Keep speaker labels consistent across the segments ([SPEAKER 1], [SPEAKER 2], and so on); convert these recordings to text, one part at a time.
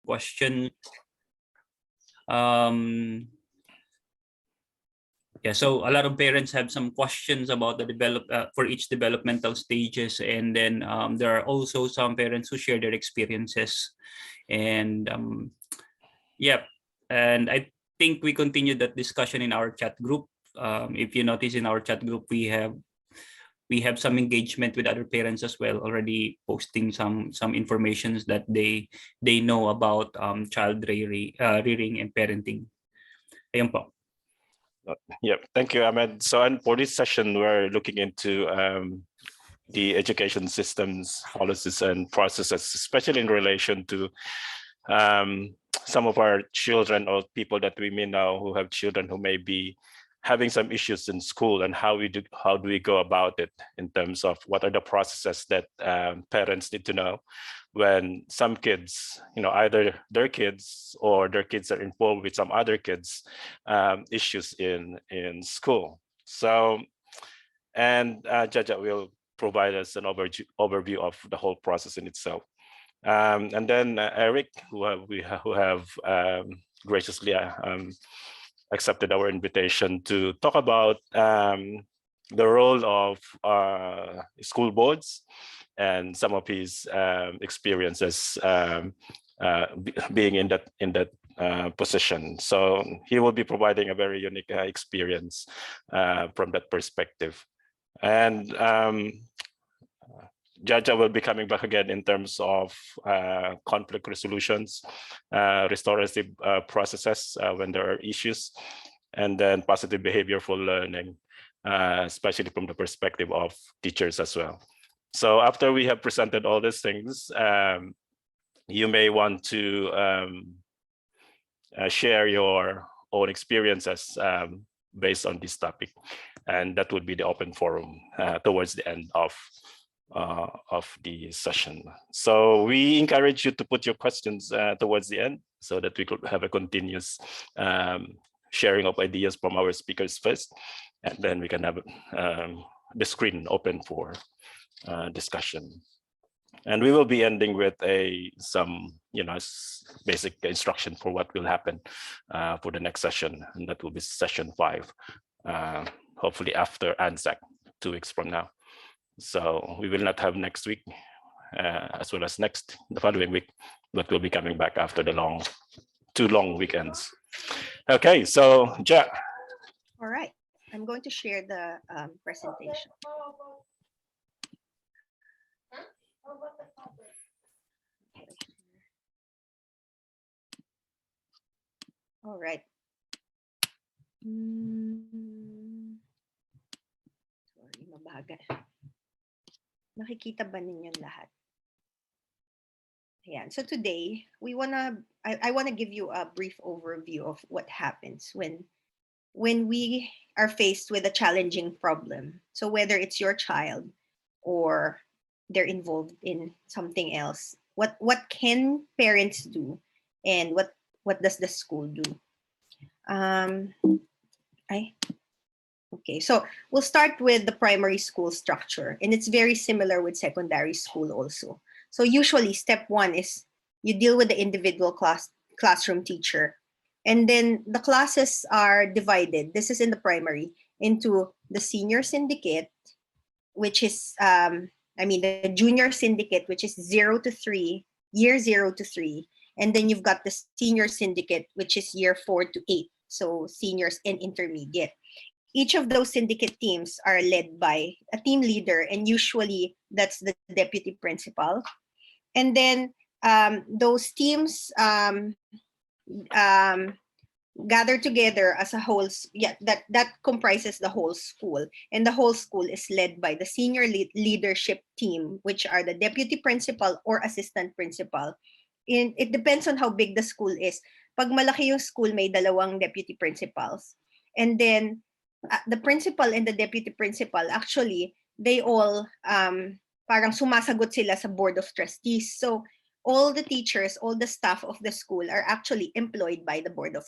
[SPEAKER 1] questions. Yeah, so a lot of parents have some questions about the for each developmental stages, and then there are also some parents who share their experiences, and yeah, and I think we continued that discussion in our chat group. If you notice in our chat group, we have some engagement with other parents as well, already posting some informations that they know about child rearing and parenting. Ayun po.
[SPEAKER 2] Yep, thank you, Ahmed. So, and for this session, we're looking into the education systems, policies, and processes, especially in relation to some of our children or people that we may know who have children who may be having some issues in school, and how do we go about it in terms of what are the processes that parents need to know when some kids, either their kids or their kids are involved with some other kids issues in school. So, and Jaja will provide us an overview of the whole process in itself. And then Eric, who have graciously accepted our invitation to talk about the role of school boards and some of his experiences being in that position. So he will be providing a very unique experience from that perspective. And Jaja will be coming back again in terms of conflict resolutions, restorative processes when there are issues, and then positive behavior for learning, especially from the perspective of teachers as well. So after we have presented all these things, you may want to share your own experiences based on this topic, and that would be the open forum towards the end of the session. So we encourage you to put your questions towards the end so that we could have a continuous sharing of ideas from our speakers first, and then we can have the screen open for discussion. And we will be ending with some basic instruction for what will happen for the next session, and that will be session 5, hopefully after ANZAC 2 weeks from now. So we will not have next week as well as the following week, but we'll be coming back after the 2 long weekends. Okay, so Ja.
[SPEAKER 3] All right, I'm going to share the presentation. All right. Sorry, mabagal. Nakikita ba ninyo lahat? Ayan. So today, I wanna give you a brief overview of what happens when we are faced with a challenging problem. So whether it's your child or they're involved in something else, what can parents do, and what does the school do? Okay, so we'll start with the primary school structure, and it's very similar with secondary school also. So usually step 1 is you deal with the individual classroom teacher, and then the classes are divided. This is in the primary, into the senior syndicate, which is the junior syndicate, which is 0 to 3, year 0 to 3, and then you've got the senior syndicate, which is year 4 to 8, so seniors and intermediate. Each of those syndicate teams are led by a team leader, and usually that's the deputy principal. And then those teams gather together as a whole. Yeah, that comprises the whole school, and the whole school is led by the senior leadership team, which are the deputy principal or assistant principal. It depends on how big the school is. Pag malaki yung school, may 2 deputy principals, and then the principal and the deputy principal, actually, they all parang sumasagot sila sa board of trustees. So all the teachers, all the staff of the school are actually employed by the board of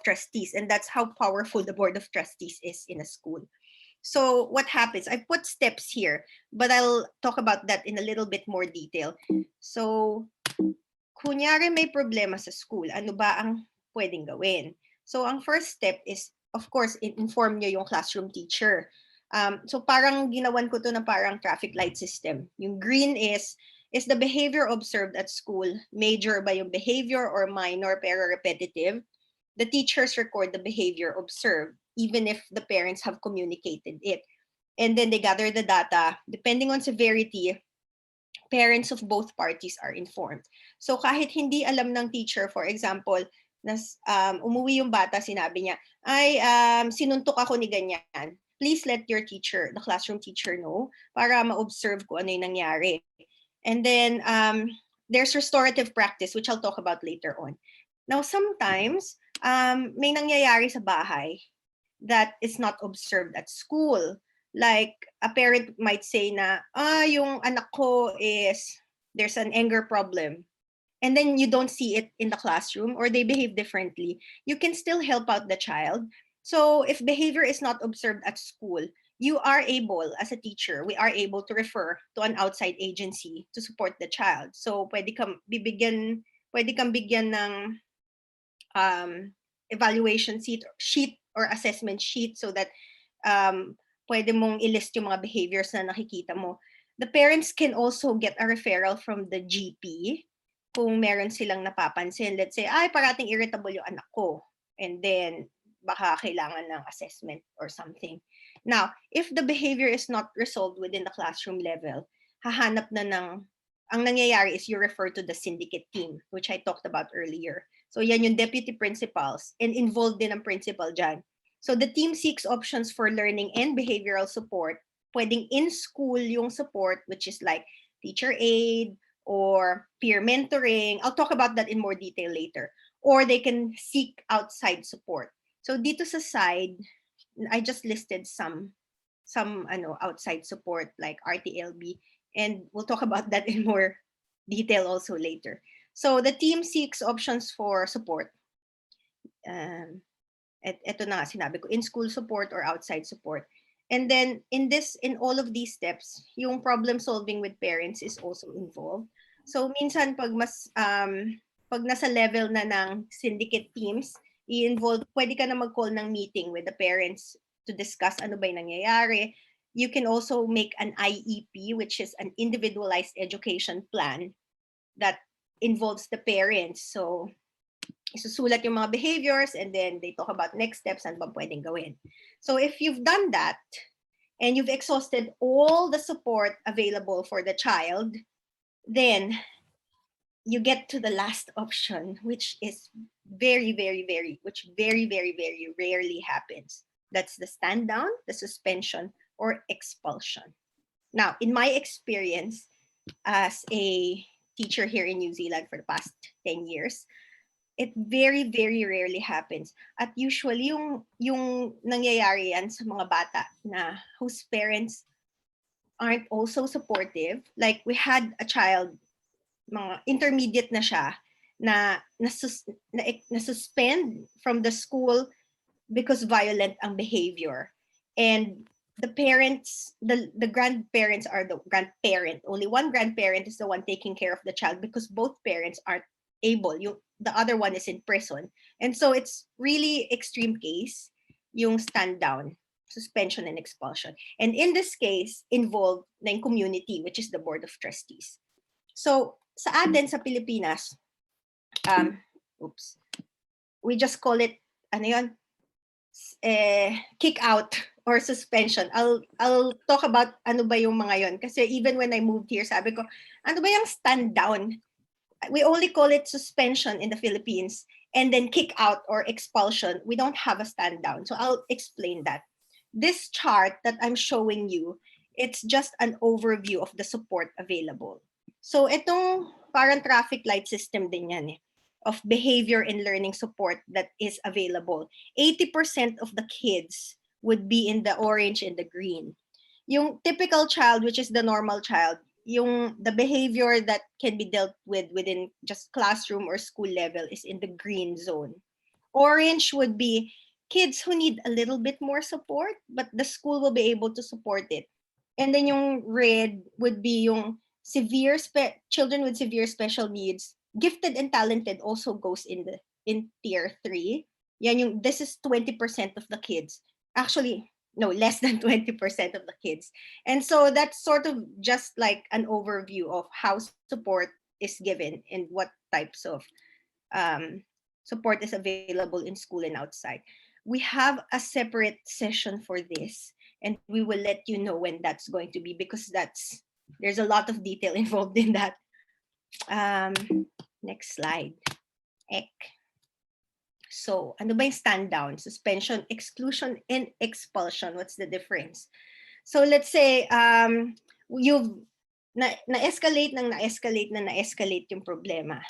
[SPEAKER 3] trustees, and that's how powerful the board of trustees is in a school. So what happens? I put steps here, but I'll talk about that in a little bit more detail. So kunyari may problema sa school, ano ba ang pwedeng gawin? So ang first step is, of course, inform nyo yung classroom teacher. So parang ginawan ko to na parang traffic light system. Yung green is the behavior observed at school major ba yung behavior or minor pero repetitive? The teachers record the behavior observed, even if the parents have communicated it. And then they gather the data. Depending on severity, parents of both parties are informed. So kahit hindi alam ng teacher, for example, umuwi yung bata, sinabi niya, ay, sinuntok ako ni ganyan. Please let your teacher, the classroom teacher, know para ma-observe ko ano yung nangyari. And then there's restorative practice, which I'll talk about later on. Now, sometimes may nangyayari sa bahay that is not observed at school. Like a parent might say na, yung anak ko there's an anger problem. And then you don't see it in the classroom or they behave differently. You can still help out the child. So if behavior is not observed at school, you are able, as a teacher, we are able to refer to an outside agency to support the child. So pwede kang bigyan ng evaluation sheet or assessment sheet so that pwede mong i-list yung mga behaviors na nakikita mo. The parents can also get a referral from the GP kung meron silang napapansin. Let's say, ay, parating irritable yung anak ko. And then, baka kailangan ng assessment or something. Now, if the behavior is not resolved within the classroom level, hahanap na ang nangyayari is you refer to the syndicate team, which I talked about earlier. So yan yung deputy principals and involved din ang principal dyan. So the team seeks options for learning and behavioral support. Pwedeng in-school yung support, which is like teacher aid or peer mentoring. I'll talk about that in more detail later. Or they can seek outside support. So dito sa side, I just listed some outside support like RTLB, and we'll talk about that in more detail also later. So the team seeks options for support. Ito na sinabi ko, in-school support or outside support. And then in all of these steps, yung problem solving with parents is also involved. So minsan pag nasa level na ng syndicate teams, pwede ka na mag-call ng meeting with the parents to discuss ano ba yung nangyayari. You can also make an IEP, which is an individualized education plan that involves the parents. So isusulat yung mga behaviors and then they talk about next steps and ba pwedeng gawin. So if you've done that and you've exhausted all the support available for the child, then you get to the last option, which is very, very, very rarely happens. That's the stand down, the suspension, or expulsion. Now, in my experience as a teacher here in New Zealand for the past 10 years, it very, very rarely happens. At usually, yung nangyayari yan sa mga bata na whose parents aren't also supportive. Like, we had a child, mga intermediate na siya, na suspend from the school because violent ang behavior. And the parents, the grandparents are the grandparent. Only one grandparent is the one taking care of the child because both parents aren't able. The other one is in prison. And so it's really extreme case, yung stand down, suspension and expulsion. And in this case, involved na yung community, which is the Board of Trustees. So sa atin sa Pilipinas, we just call it, kick out or suspension. I'll talk about ano ba yung mga yon. Kasi even when I moved here, sabi ko, ano ba yung stand down? We only call it suspension in the Philippines, and then kick out or expulsion. We don't have a stand down. So I'll explain that. This chart that I'm showing you, it's just an overview of the support available. So itong parang traffic light system din yan of behavior and learning support that is available. 80% of the kids would be in the orange and the green. Yung typical child, which is the normal child, the behavior that can be dealt with within just classroom or school level is in the green zone. Orange would be kids who need a little bit more support, but the school will be able to support it. And then yung red would be yung children with severe special needs gifted and talented also goes in tier 3. This is 20% of the kids. Actually, no, less than 20% of the kids. And so that's sort of just like an overview of how support is given and what types of support is available in school and outside. We have a separate session for this, and we will let you know when that's going to be, because there's a lot of detail involved in that. Next slide. Ek. So, ano ba yung stand down? Suspension, exclusion, and expulsion. What's the difference? So let's say you've na-escalate yung problema.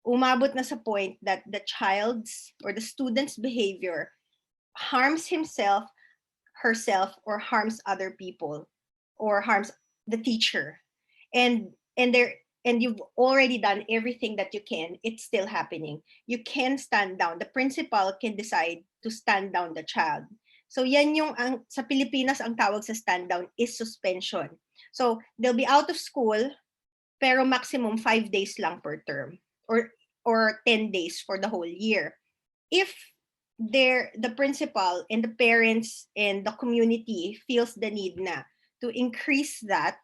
[SPEAKER 3] Umabot na sa point that the child's or the student's behavior harms himself, herself, or harms other people, or harms the teacher. And you've already done everything that you can, it's still happening. You can stand down. The principal can decide to stand down the child. So yan yung sa Pilipinas ang tawag sa stand down is suspension. So they'll be out of school, pero maximum 5 days lang per term, or 10 days for the whole year. If the principal and the parents and the community feels the need na to increase that,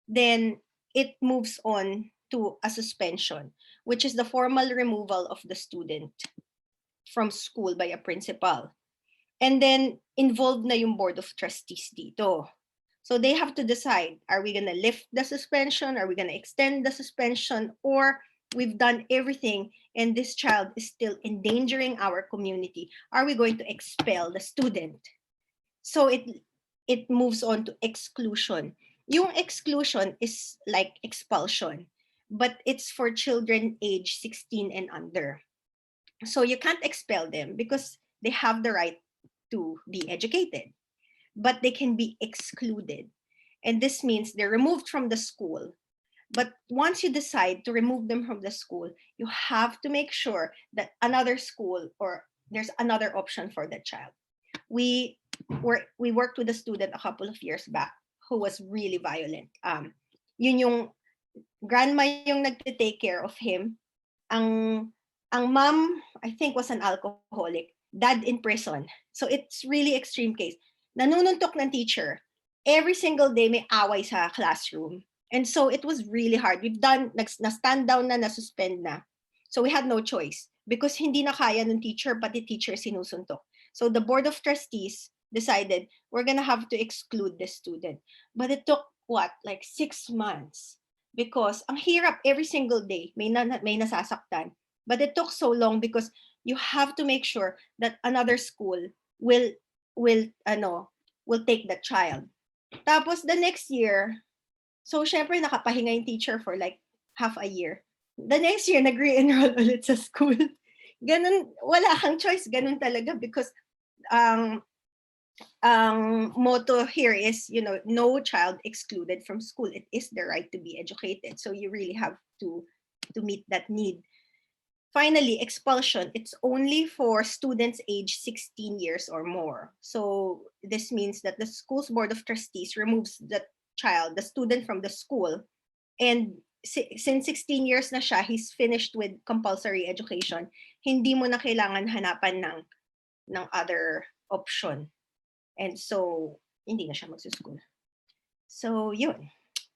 [SPEAKER 3] then it moves on to a suspension, which is the formal removal of the student from school by a principal. And then involved na yung board of trustees dito. So they have to decide, are we going to lift the suspension? Are we going to extend the suspension? Or we've done everything and this child is still endangering our community. Are we going to expel the student? So it moves on to exclusion. Yung exclusion is like expulsion, but it's for children age 16 and under. So you can't expel them because they have the right to be educated, but they can be excluded. And this means they're removed from the school. But once you decide to remove them from the school, you have to make sure that another school or there's another option for the child. We worked with a student a couple of years back who was really violent. Yun yung grandma yung nagte-take care of him. Ang mom, I think, was an alcoholic. Dad in prison. So it's really extreme case. Nanununtok ng teacher. Every single day may away sa classroom. And so it was really hard. We've done, na-stand down na, na-suspend na. So we had no choice because hindi na kaya ng teacher, pati teacher sinusuntok. So the board of trustees decided we're gonna have to exclude the student. But it took what, like 6 months, because ang hirap every single day, may nasasaktan. But it took so long because you have to make sure that another school will take the child. Tapos the next year, so syempre nakapahinga yung teacher for like half a year. The next year, nag-re-enroll ulit sa school. Ganun, wala kang choice, ganun talaga, because motto here is, no child excluded from school. It is the right to be educated. So you really have to meet that need. Finally, expulsion, it's only for students age 16 years or more. So this means that the school's board of trustees removes the student from the school. And since 16 years na siya, he's finished with compulsory education, hindi mo na kailangan hanapan ng other option. And so, hindi na siya magsuschool. So, yun.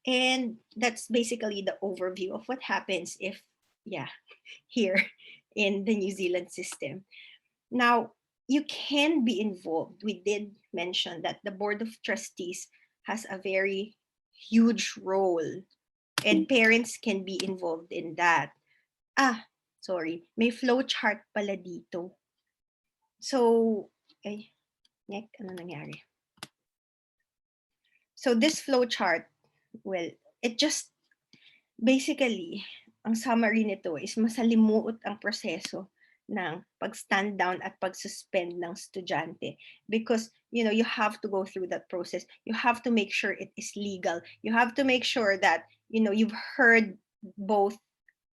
[SPEAKER 3] And that's basically the overview of what happens if, here in the New Zealand system. Now, you can be involved. We did mention that the Board of Trustees has a very huge role and parents can be involved in that. May flow chart pala dito. So, ano nangyari? So this flow chart, well, it just basically, ang summary nito is masalimuot ang proseso ng pag-stand down at pag-suspend ng estudyante, because you have to go through that process. You have to make sure it is legal. You have to make sure that you've heard both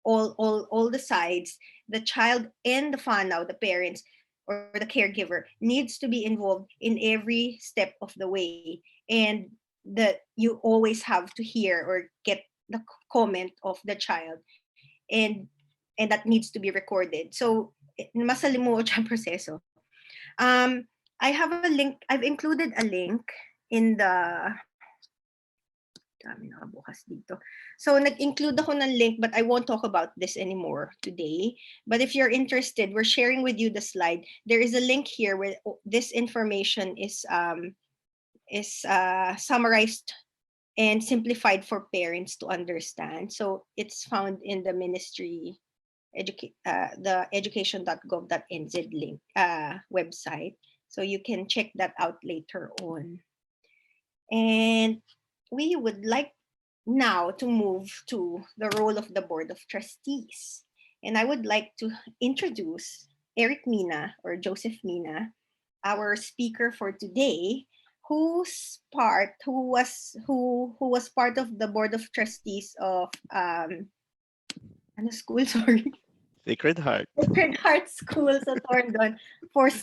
[SPEAKER 3] all the sides. The child and the whānau, the parents or the caregiver, needs to be involved in every step of the way, and that you always have to hear or get the comment of the child. and that needs to be recorded. So masalimuot siyang proseso. I have a link. I've included a link in the dami nakabukas dito. So nag-include ako ng link, but I won't talk about this anymore today. But if you're interested, we're sharing with you the slide. There is a link here where this information is summarized and simplified for parents to understand. So it's found in the ministry the education.gov.nz link website. So you can check that out later on. And we would like now to move to the role of the Board of Trustees. And I would like to introduce Eric Mina, or Joseph Mina, our speaker for today, who was part of the Board of Trustees of ano school, sorry.
[SPEAKER 4] Sacred Heart.
[SPEAKER 3] Sacred Heart School sa Thorndon for 6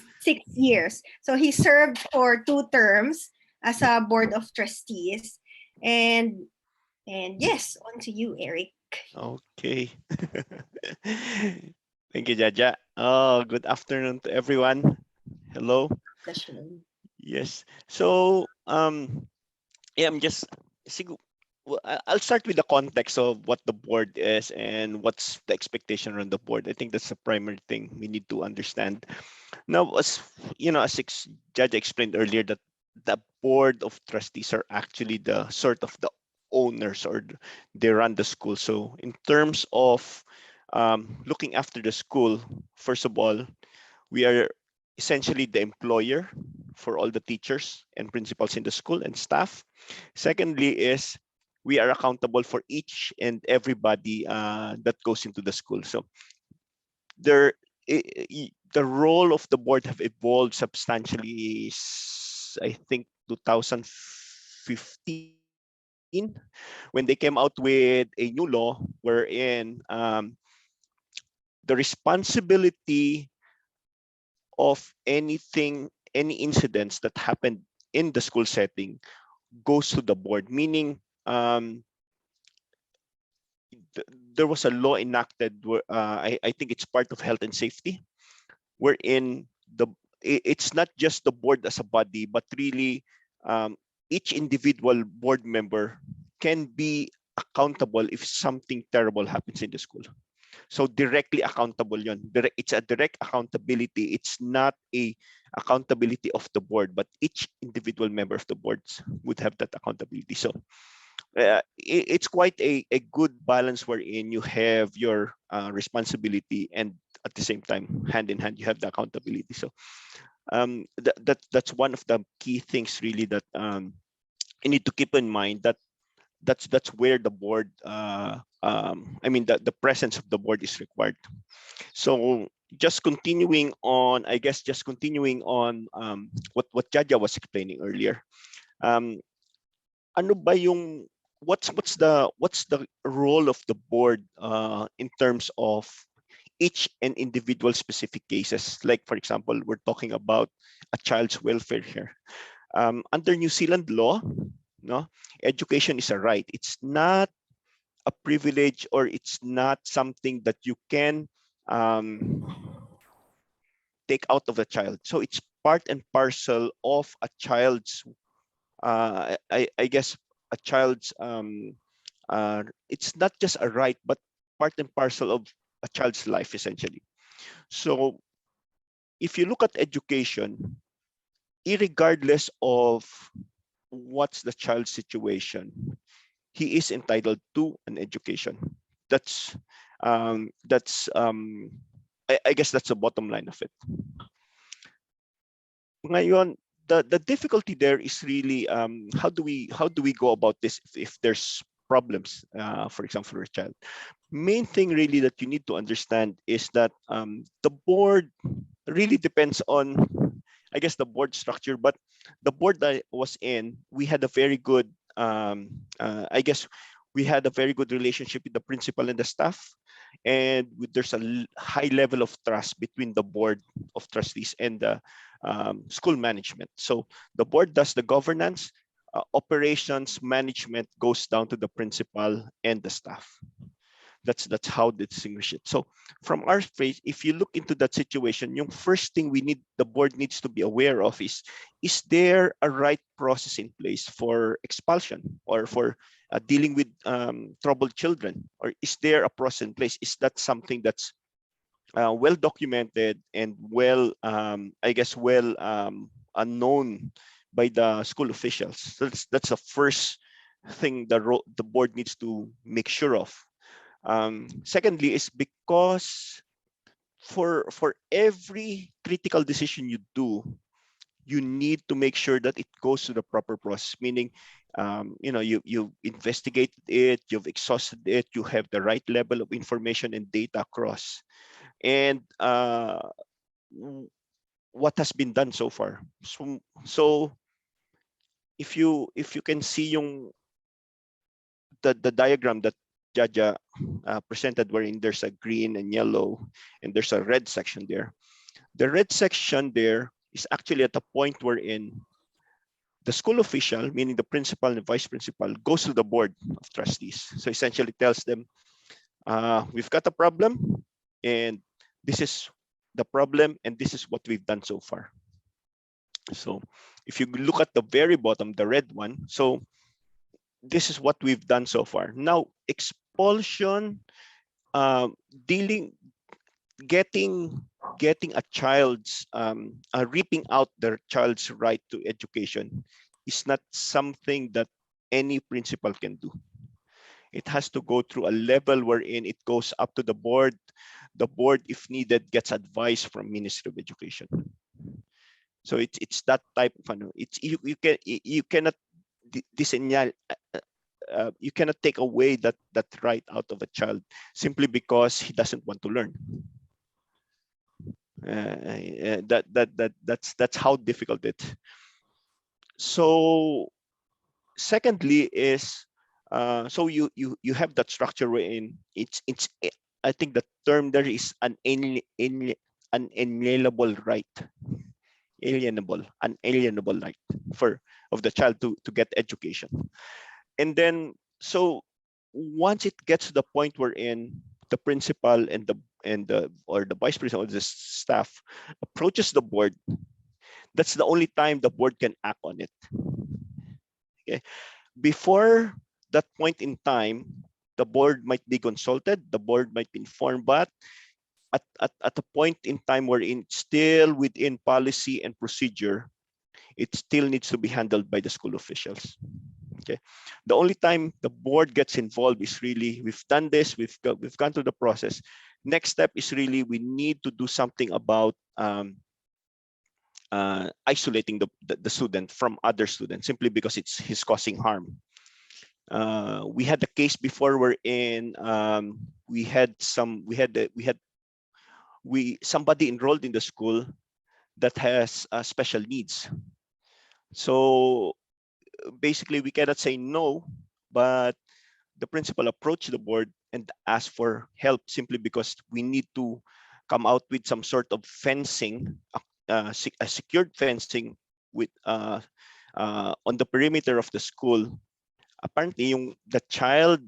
[SPEAKER 3] years. So he served for 2 terms as a Board of Trustees. And yes, on to you, Eric.
[SPEAKER 4] Okay. Thank you, Jaja. Oh, good afternoon to everyone. Hello.
[SPEAKER 3] Pleasure.
[SPEAKER 4] Yes. So, yeah, I'll start with the context of what the board is and what's the expectation on the board. I think that's the primary thing we need to understand. Now, as Jaja explained earlier, that the board of trustees are actually the sort of the owners, or they run the school. So in terms of looking after the school, first of all, we are essentially the employer for all the teachers and principals in the school and staff. Secondly is we are accountable for each and everybody that goes into the school. So the role of the board have evolved substantially, I think 2015, when they came out with a new law wherein the responsibility of any incidents that happened in the school setting goes to the board, meaning there was a law enacted where I think it's part of health and safety, wherein it's not just the board as a body, but really each individual board member can be accountable if something terrible happens in the school. So directly accountable yun. It's a direct accountability. It's not a accountability of the board, but each individual member of the boards would have that accountability. So it's quite a good balance wherein you have your responsibility and at the same time, hand in hand, you have the accountability. So that's one of the key things really that you need to keep in mind, that that's where the board the presence of the board is required. So just continuing on what Jaja was explaining earlier, ano ba yung what's the role of the board in terms of each and individual specific cases? Like, for example, we're talking about a child's welfare here. Under New Zealand law, no, education is a right. It's not a privilege, or it's not something that you can take out of a child. So it's part and parcel of a child's, I guess, a child's, it's not just a right, but part and parcel of a child's life, essentially. So if you look at education, irregardless of what's the child's situation, he is entitled to an education. That's I guess that's the bottom line of it. Ngayon, the difficulty there is really how do we go about this if there's problems, for example, for a child. Main thing really that you need to understand is that the board really depends on, I guess, the board structure. But the board that I was in, we had a very good I guess we had a very good relationship with the principal and the staff, and there's a high level of trust between the board of trustees and the school management. So the board does the governance, operations management goes down to the principal and the staff. That's how they distinguish it. So from our phrase, if you look into that situation, yung first thing the board needs to be aware of is there a right process in place for expulsion or for dealing with troubled children? Or is there a process in place? Is that something that's well documented and well, I guess, well unknown by the school officials? So that's the first thing the board needs to make sure of. Secondly, is because for every critical decision you do, you need to make sure that it goes to the proper process. Meaning, you investigated it, you've exhausted it, you have the right level of information and data across. And what has been done so far? So if you can see the diagram that Jaja presented, wherein there's a green and yellow and there's a red section there. The red section there is actually at the point wherein the school official, meaning the principal and the vice principal, goes to the board of trustees. So essentially tells them, we've got a problem, and this is the problem, and this is what we've done so far. So if you look at the very bottom, the red one, so this is what we've done so far. Now, expulsion, getting a child's, reaping out their child's right to education is not something that any principal can do. It has to go through a level wherein it goes up to the board. The board, if needed, gets advice from Ministry of Education. So it's that type of, you cannot you cannot take away that right out of a child simply because he doesn't want to learn. That's how difficult it. So secondly is, so you have that structure wherein I think the term there is an unalienable right, unalienable right of the child to get education. And then, so once it gets to the point wherein the principal and the vice principal or the staff approaches the board, that's the only time the board can act on it. Okay. Before that point in time, the board might be consulted, the board might be informed, but at a point in time wherein it's still within policy and procedure, it still needs to be handled by the school officials. Okay. The only time the board gets involved is really, we've done this, we've gone through the process. Next step is really, we need to do something about isolating the student from other students simply because he's causing harm. We had the case before wherein somebody enrolled in the school that has special needs. So basically, we cannot say no, but the principal approached the board and asked for help simply because we need to come out with some sort of fencing, a secured fencing with on the perimeter of the school. Apparently, the child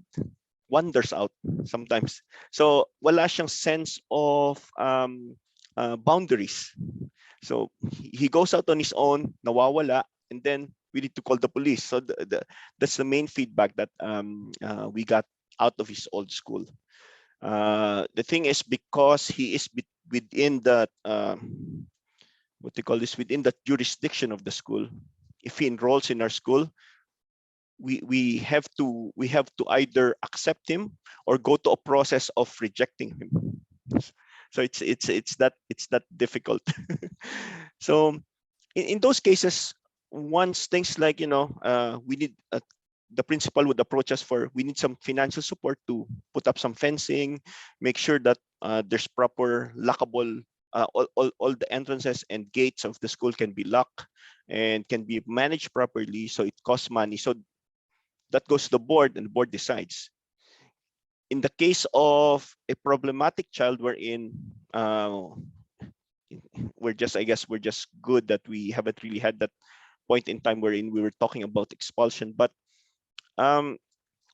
[SPEAKER 4] wanders out sometimes. So wala siyang sense of boundaries. So he goes out on his own, nawawala, and then we need to call the police. So that's the main feedback that we got out of his old school. The thing is, because he is within that, what they call this, within the jurisdiction of the school, if he enrolls in our school, we have to either accept him or go to a process of rejecting him. So it's that difficult. So in those cases, once things like, we need the principal would approach us for, we need some financial support to put up some fencing, make sure that there's proper lockable, all the entrances and gates of the school can be locked and can be managed properly, so it costs money. So that goes to the board and the board decides. In the case of a problematic child wherein we're just good that we haven't really had that point in time wherein we were talking about expulsion. But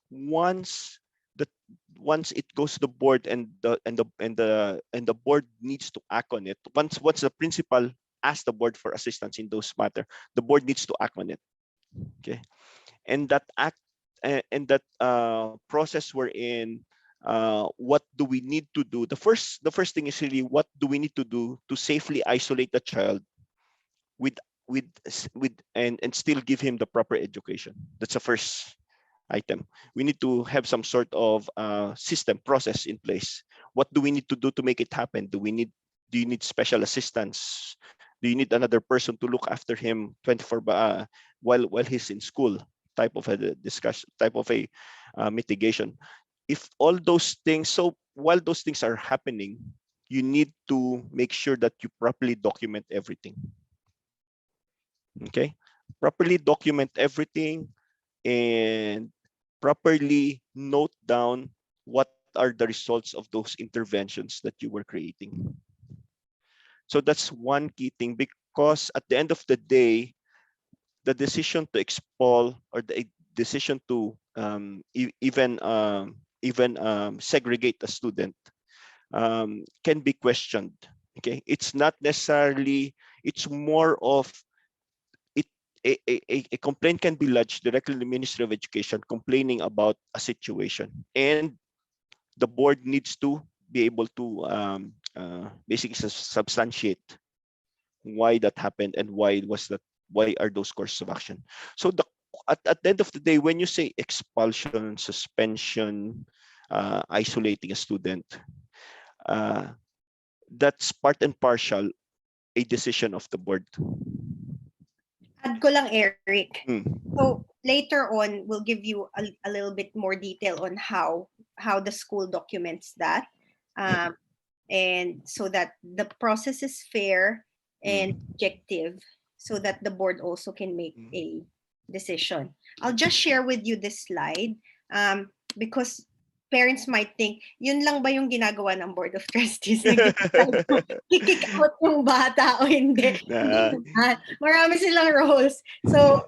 [SPEAKER 4] once once it goes to the board and the board needs to act on it, once the principal asks the board for assistance in those matter, the board needs to act on it. Okay, and that act and that process we're in, what do we need to do? The first thing is really, what do we need to do to safely isolate the child with and still give him the proper education? That's the first item. We need to have some sort of system process in place. What do we need to do to make it happen? Do you need special assistance? Do you need another person to look after him 24 while he's in school? Type of a discussion, type of a mitigation. If all those things, so while those things are happening, you need to make sure that you properly document everything. Okay, properly document everything and properly note down what are the results of those interventions that you were creating. So that's one key thing, because at the end of the day, the decision to expel or the decision to even segregate a student can be questioned. Okay, it's not necessarily. It's more of it. A complaint can be lodged directly to the Ministry of Education complaining about a situation, and the board needs to be able to basically substantiate why that happened and why are those courses of action. So at the end of the day, when you say expulsion, suspension, isolating a student, that's part and partial a decision of the board.
[SPEAKER 3] Add ko lang, Eric.
[SPEAKER 4] Mm.
[SPEAKER 3] So later on, we'll give you a little bit more detail on how the school documents that, and so that the process is fair and objective, so that the board also can make a decision. I'll just share with you this slide because parents might think, yun lang ba yung ginagawa ng Board of Trustees? Kick out yung bata o hindi? Marami silang roles. So,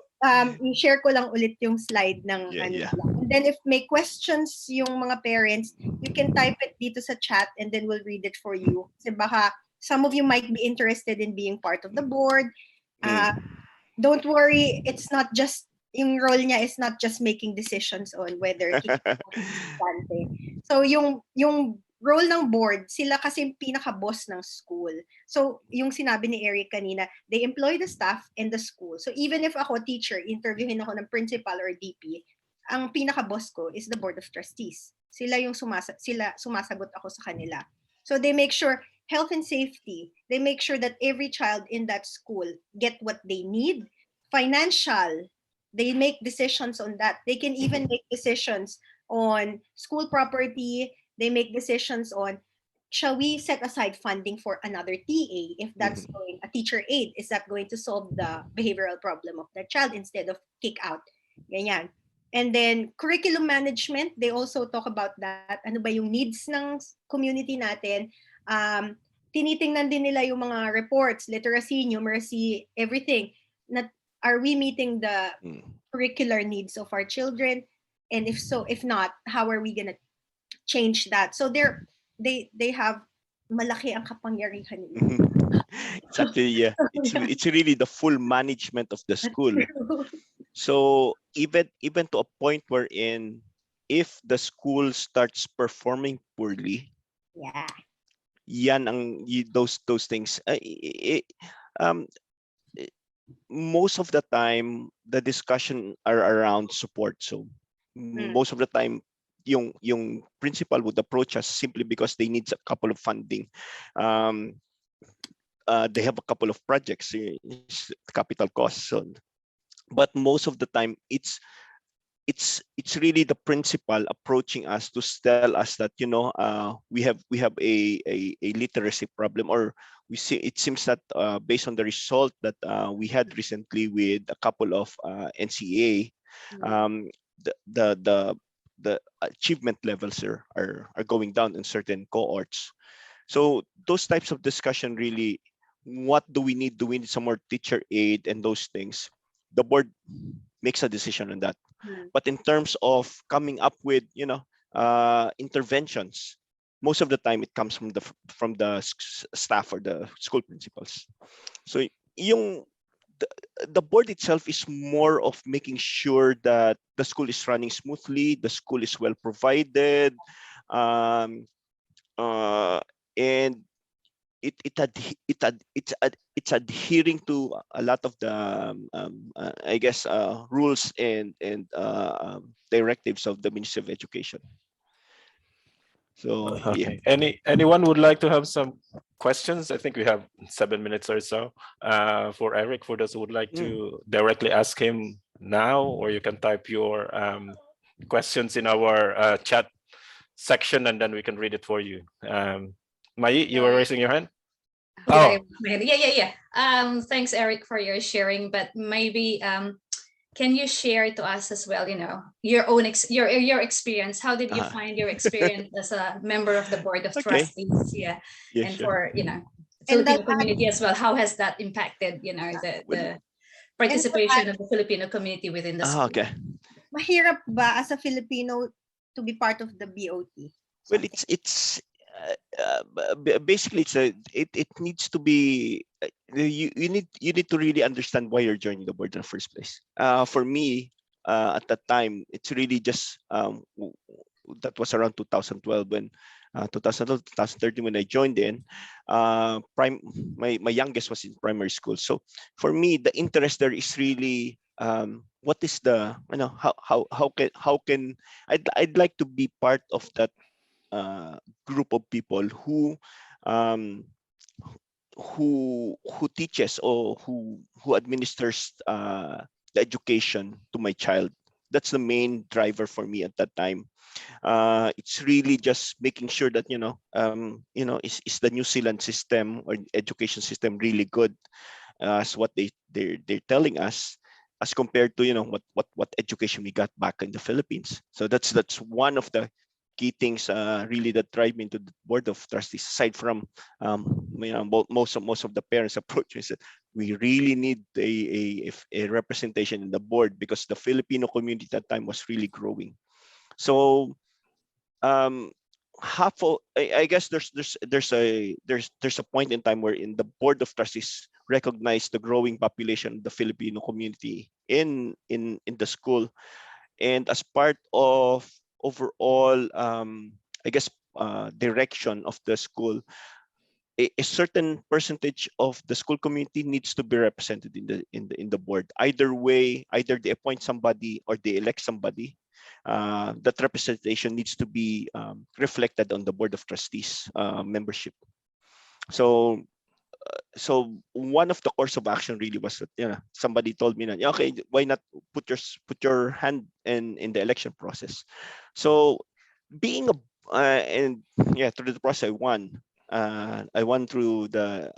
[SPEAKER 3] i-share ko lang ulit yung slide ng
[SPEAKER 4] Yeah.
[SPEAKER 3] And then if may questions yung mga parents, you can type it dito sa chat and then we'll read it for you. Kasi baka some of you might be interested in being part of the board. Don't worry, it's not just, yung role niya is not just making decisions on whether so yung role ng board, sila kasi yung pinaka-boss ng school. So yung sinabi ni Eric kanina, they employ the staff and the school. So even if ako teacher, interviewin ako ng principal or DP, ang pinaka-boss ko is the Board of Trustees. Sila yung sumasagot ako sa kanila. So they make sure health and safety, they make sure that every child in that school get what they need. Financial, they make decisions on that. They can even make decisions on school property. They make decisions on, shall we set aside funding for another TA if that's going, a teacher aide, is that going to solve the behavioral problem of that child instead of kick out? Ganyan. And then curriculum management, they also talk about that. Ano ba yung needs ng community natin? Tinitingnan din nila yung mga reports, literacy, numeracy, everything. Are we meeting the curricular needs of our children? And if so, if not, how are we gonna change that? So they have malaki ang kapangyarihan nila.
[SPEAKER 4] It's actually, yeah, it's really the full management of the school. So even to a point wherein if the school starts performing poorly, yan ang those things. Most of the time the discussion are around support. So most of the time yung principal would approach us simply because they need a couple of funding. They have a couple of projects, capital costs. So, but most of the time it's really the principal approaching us to tell us that we have a literacy problem, or we see it seems that based on the result that we had recently with a couple of NCA, the achievement levels are going down in certain cohorts. So those types of discussion, really, what do we need? Do we need some more teacher aid and those things? The board makes a decision on that. But in terms of coming up with interventions, most of the time it comes from the staff or the school principals. So yung the board itself is more of making sure that the school is running smoothly, the school is well provided, um, and it's adhering to a lot of the I guess rules and directives of the Ministry of Education. So yeah.
[SPEAKER 2] Okay. Anyone would like to have some questions? I think we have 7 minutes or so for Eric. For those who would like to directly ask him now, or you can type your questions in our chat section, and then we can read it for you. Mai, you were raising your hand.
[SPEAKER 5] Yeah, thanks, Eric, for your sharing. But maybe can you share to us as well, your own your experience? How did you find your experience as a member of the board of trustees? Yeah, and
[SPEAKER 4] sure.
[SPEAKER 5] for Filipino community as well. How has that impacted the participation of the Filipino community within the school?
[SPEAKER 4] Okay.
[SPEAKER 3] Mahirap ba as a Filipino to be part of the BOT?
[SPEAKER 4] Well, it's basically it needs to be you need to really understand why you're joining the board in the first place. For me, at that time, it's really just that was around 2012 when 2012 2013 when I joined in. My youngest was in primary school, so for me the interest there is really what is the how can I'd like to be part of that group of people who teaches or who administers the education to my child. That's the main driver for me at that time. It's really just making sure that is the New Zealand system or education system really good as what they're telling us, as compared to what education we got back in the Philippines. So that's one of the key things really that drive me into the board of trustees. Aside from most of the parents approach me said we really need a representation in the board because the Filipino community at that time was really growing. So I guess there's a point in time where in the board of trustees recognize the growing population of the Filipino community in the school, and as part of overall I guess direction of the school, a certain percentage of the school community needs to be represented in the board. Either way, either they appoint somebody or they elect somebody, that representation needs to be reflected on the board of trustees membership. So one of the course of action really was that somebody told me that okay, why not put your hand in the election process. So being through the process I won through the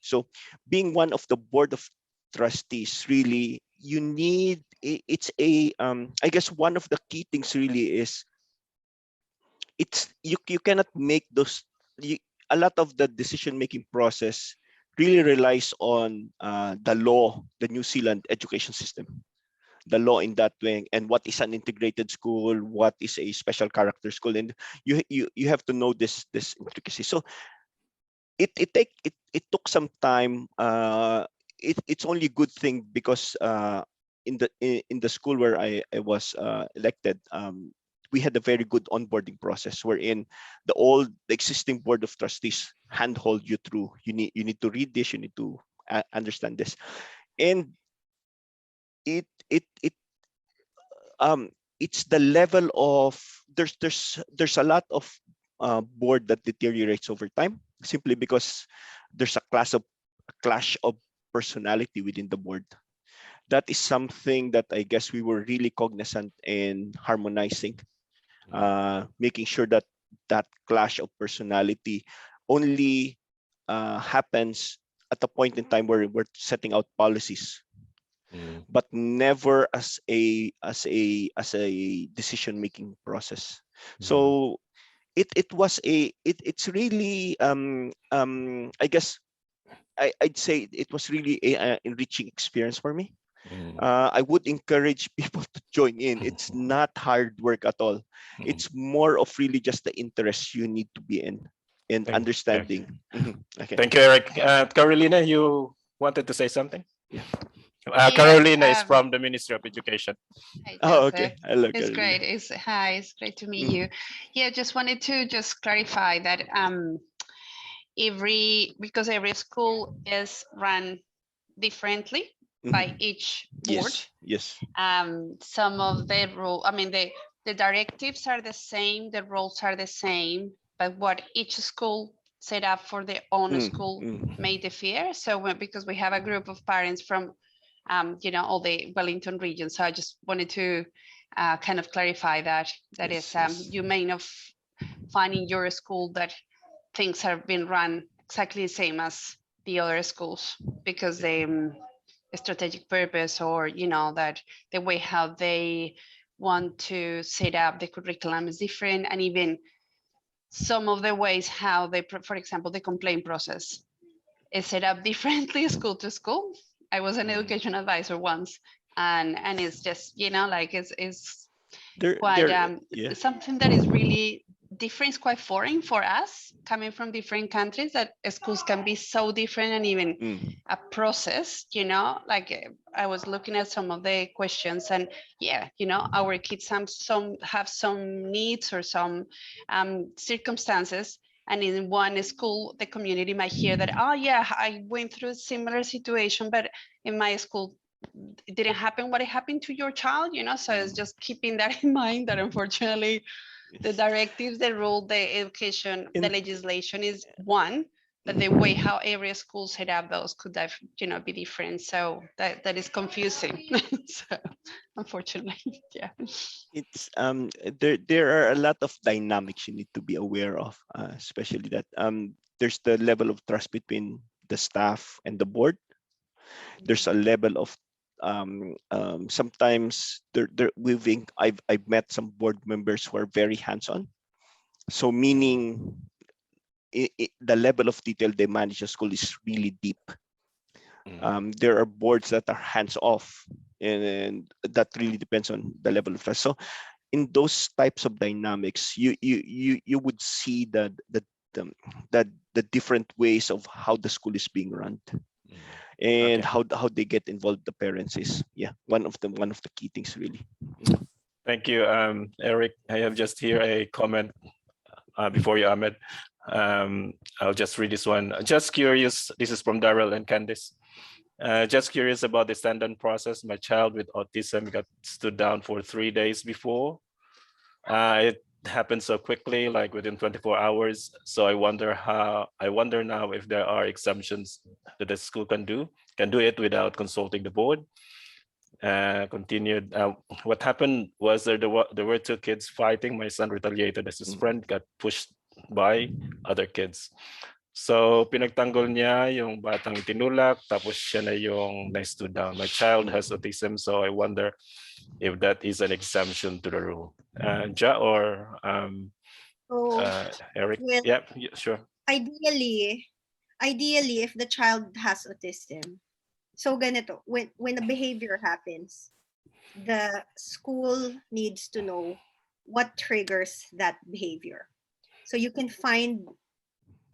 [SPEAKER 4] so being one of the board of trustees, really you need it's a I guess one of the key things really is it's you cannot make those a lot of the decision making process really relies on the law, the New Zealand education system, the law in that way, and what is an integrated school, what is a special character school, and you have to know this intricacy. So it took some time. It's only a good thing because in the school where I was elected, we had a very good onboarding process wherein the existing board of trustees handhold you through. You need to read this, you need to understand this, and it's the level of there's a lot of board that deteriorates over time simply because there's a clash of personality within the board. That is something that I guess we were really cognizant in harmonizing, making sure that that clash of personality only happens at a point in time where we're setting out policies, but never as a decision making process. So it's really I guess I'd say it was really a enriching experience for me I would encourage people to join in. It's not hard work at all. It's more of really just the interest you need to be in understanding. Okay.
[SPEAKER 2] Thank you, Eric. Carolina, you wanted to say something?
[SPEAKER 4] Yeah.
[SPEAKER 2] Carolina is from the Ministry of Education.
[SPEAKER 6] Hi,
[SPEAKER 4] Oh,
[SPEAKER 6] Joseph.
[SPEAKER 4] okay. Hello,
[SPEAKER 6] It's
[SPEAKER 4] Carolina.
[SPEAKER 6] great. It's great to meet you. Yeah, just wanted to just clarify that because every school is run differently by each board.
[SPEAKER 4] Yes.
[SPEAKER 6] Some of the rule, I mean, the directives are the same, the roles are the same, but what each school set up for their own school may differ. So because we have a group of parents from all the Wellington region. So I just wanted to kind of clarify that you may not find in your school that things have been run exactly the same as the other schools because the strategic purpose or, that the way how they want to set up the curriculum is different, and even some of the ways how they, for example, the complaint process is set up differently school to school. I was an education advisor once, and it's just it's quite something that is really different. It's quite foreign for us coming from different countries, that schools can be so different, and even a process. I was looking at some of the questions, and our kids have some needs or some circumstances. And in one school, the community might hear that, oh yeah, I went through a similar situation, but in my school, it didn't happen what it happened to your child, So it's just keeping that in mind, that unfortunately, the directives, the rule, the education, the legislation is one, but the way how every school set up those could have, be different. So that is confusing. So unfortunately, yeah.
[SPEAKER 4] It's there are a lot of dynamics you need to be aware of, especially that there's the level of trust between the staff and the board. There's a level of sometimes I've met some board members who are very hands-on. So meaning the level of detail they manage a school is really deep. There are boards that are hands-off, and that really depends on the level of trust. So in those types of dynamics, you would see the different ways of how the school is being run. And how they get involved, the parents, is one of the key things, really.
[SPEAKER 2] Thank you, Eric. I have just here a comment before you, Ahmed. I'll just read this one. Just curious, this is from Daryl and Candice. Just curious about the stand-down process. My child with autism got stood down for 3 days before. It happened so quickly, like within 24 hours. So I wonder now if there are exemptions that the school can do it without consulting the board. Continued. What happened was there were two kids fighting. My son retaliated as his friend got pushed by other kids. So pinagtanggol niya yung batang itinulak, tapos siya na yung na-stood down. My child has autism, so I wonder if that is an exemption to the rule. Ja or Eric?
[SPEAKER 3] Well,
[SPEAKER 2] yeah, sure.
[SPEAKER 3] Ideally, if the child has autism, so ganito, when a behavior happens, the school needs to know what triggers that behavior. So you can find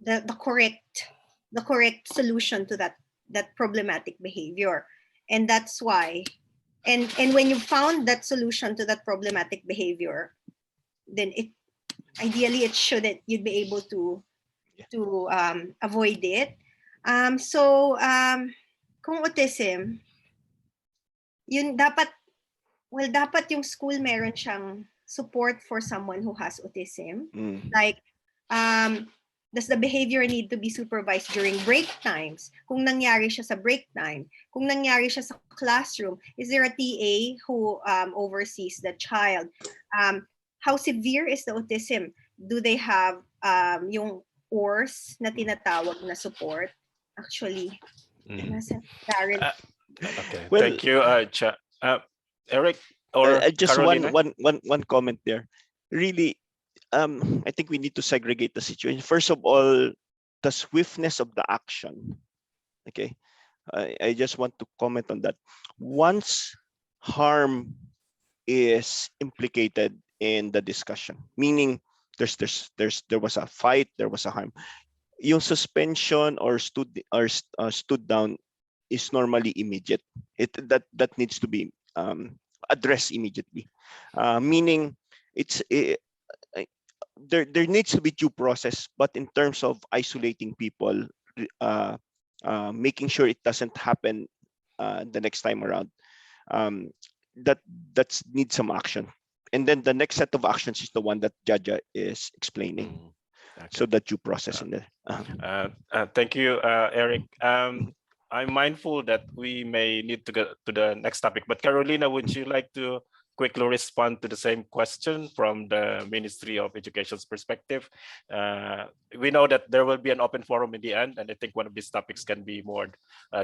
[SPEAKER 3] the correct solution to that problematic behavior. And that's why, and when you found that solution to that problematic behavior, then ideally you'd be able to avoid it. Kung autism, yun dapat yung school meron siyang support for someone who has autism. Like, does the behavior need to be supervised during break times? Kung nangyari siya sa break time, kung nangyari siya sa classroom, is there a TA who oversees the child? How severe is the autism? Do they have yung ORS na tinatawag na support? Actually,
[SPEAKER 2] okay. Well, thank you, Eric or
[SPEAKER 4] just
[SPEAKER 2] Carolina?
[SPEAKER 4] one comment there. Really, I think we need to segregate the situation. First of all, the swiftness of the action. Okay, I just want to comment on that. Once harm is implicated in the discussion, meaning there was a fight, there was a harm, yung suspension or stood down is normally immediate. That needs to be addressed immediately. Meaning there needs to be due process, but in terms of isolating people, making sure it doesn't happen the next time around, that needs some action. And then the next set of actions is the one that Jaja is explaining.
[SPEAKER 2] Okay.
[SPEAKER 4] So that due process in there.
[SPEAKER 2] Thank you, Eric. I'm mindful that we may need to go to the next topic, but Carolina, would you like to quickly respond to the same question from the Ministry of Education's perspective? We know that there will be an open forum in the end, and I think one of these topics can be more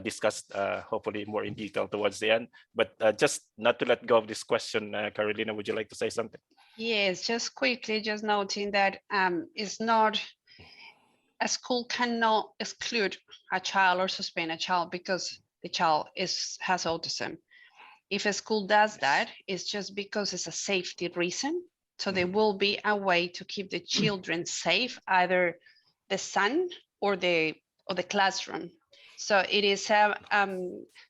[SPEAKER 2] discussed, hopefully more in detail towards the end. But just not to let go of this question, Carolina, would you like to say something?
[SPEAKER 6] Yes, just quickly, just noting that it's not, a school cannot exclude a child or suspend a child because the child has autism. If a school does that, it's just because it's a safety reason. So there will be a way to keep the children safe, either the son or the classroom. So it is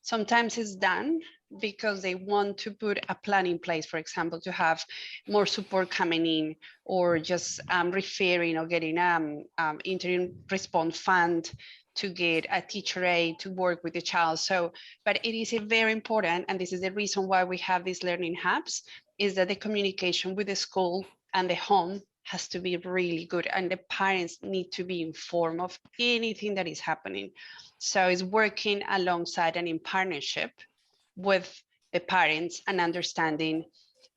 [SPEAKER 6] sometimes it's done because they want to put a plan in place, for example, to have more support coming in, or just referring or getting interim response fund to get a teacher aide to work with the child. So, but it is very important, and this is the reason why we have these learning hubs, is that the communication with the school and the home has to be really good, and the parents need to be informed of anything that is happening. So it's working alongside and in partnership with the parents and understanding,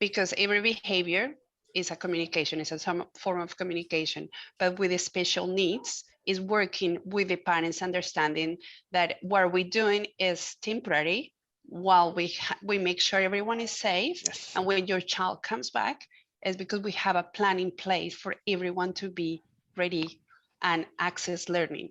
[SPEAKER 6] because every behavior is a communication, is some form of communication, but with the special needs is working with the parents, understanding that what we're doing is temporary while we make sure everyone is safe.
[SPEAKER 4] Yes.
[SPEAKER 6] And when your child comes back, is because we have a plan in place for everyone to be ready and access learning.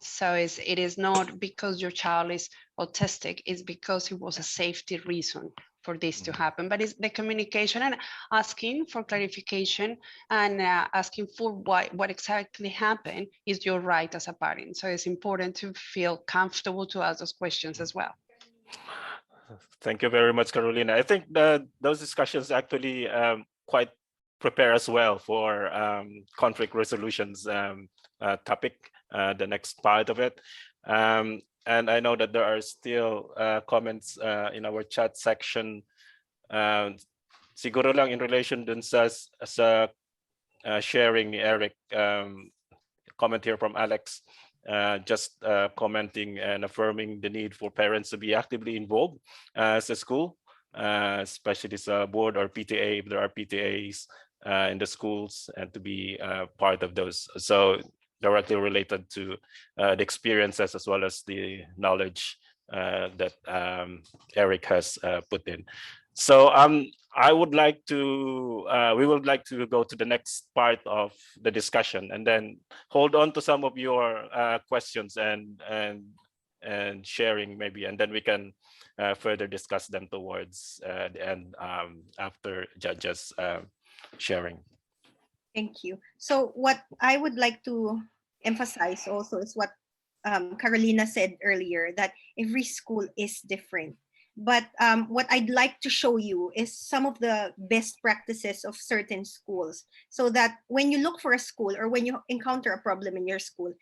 [SPEAKER 6] So it is not because your child is autistic, it's because it was a safety reason for this to happen. But it's the communication and asking for clarification and asking for what exactly happened is your right as a parent. So it's important to feel comfortable to ask those questions as well.
[SPEAKER 2] Thank you very much, Carolina. I think those discussions actually quite prepare as well for conflict resolutions topic, the next part of it. And I know that there are still comments in our chat section. Siguro lang in relation dun sa sharing ni Eric, comment here from Alex, just commenting and affirming the need for parents to be actively involved as a school, especially as a board or PTA, if there are PTAs in the schools, and to be part of those. So directly related to the experiences as well as the knowledge that Eric has put in. So I would like to, we would like to go to the next part of the discussion, and then hold on to some of your questions and sharing maybe, and then we can further discuss them towards the end after Jaja's sharing.
[SPEAKER 3] Thank you. So what I would like to emphasize also is what Carolina said earlier, that every school is different. But what I'd like to show you is some of the best practices of certain schools, so that when you look for a school or when you encounter a problem in your school,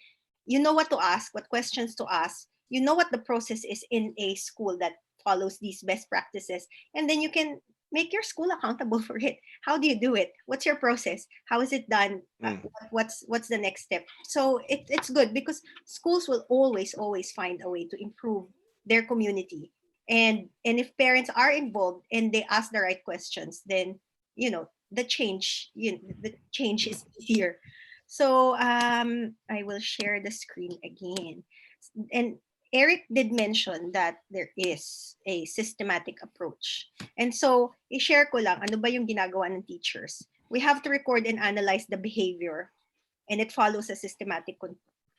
[SPEAKER 3] you know what to ask, what questions to ask, you know what the process is in a school that follows these best practices, and then you can make your school accountable for it. How do you do it? What's your process? How is it done? What's the next step? So it's good because schools will always find a way to improve their community. And if parents are involved and they ask the right questions, then the change is easier. So I will share the screen again. And Eric did mention that there is a systematic approach. And so, i-share ko lang, ano ba yung ginagawa ng teachers? We have to record and analyze the behavior, and it follows a systematic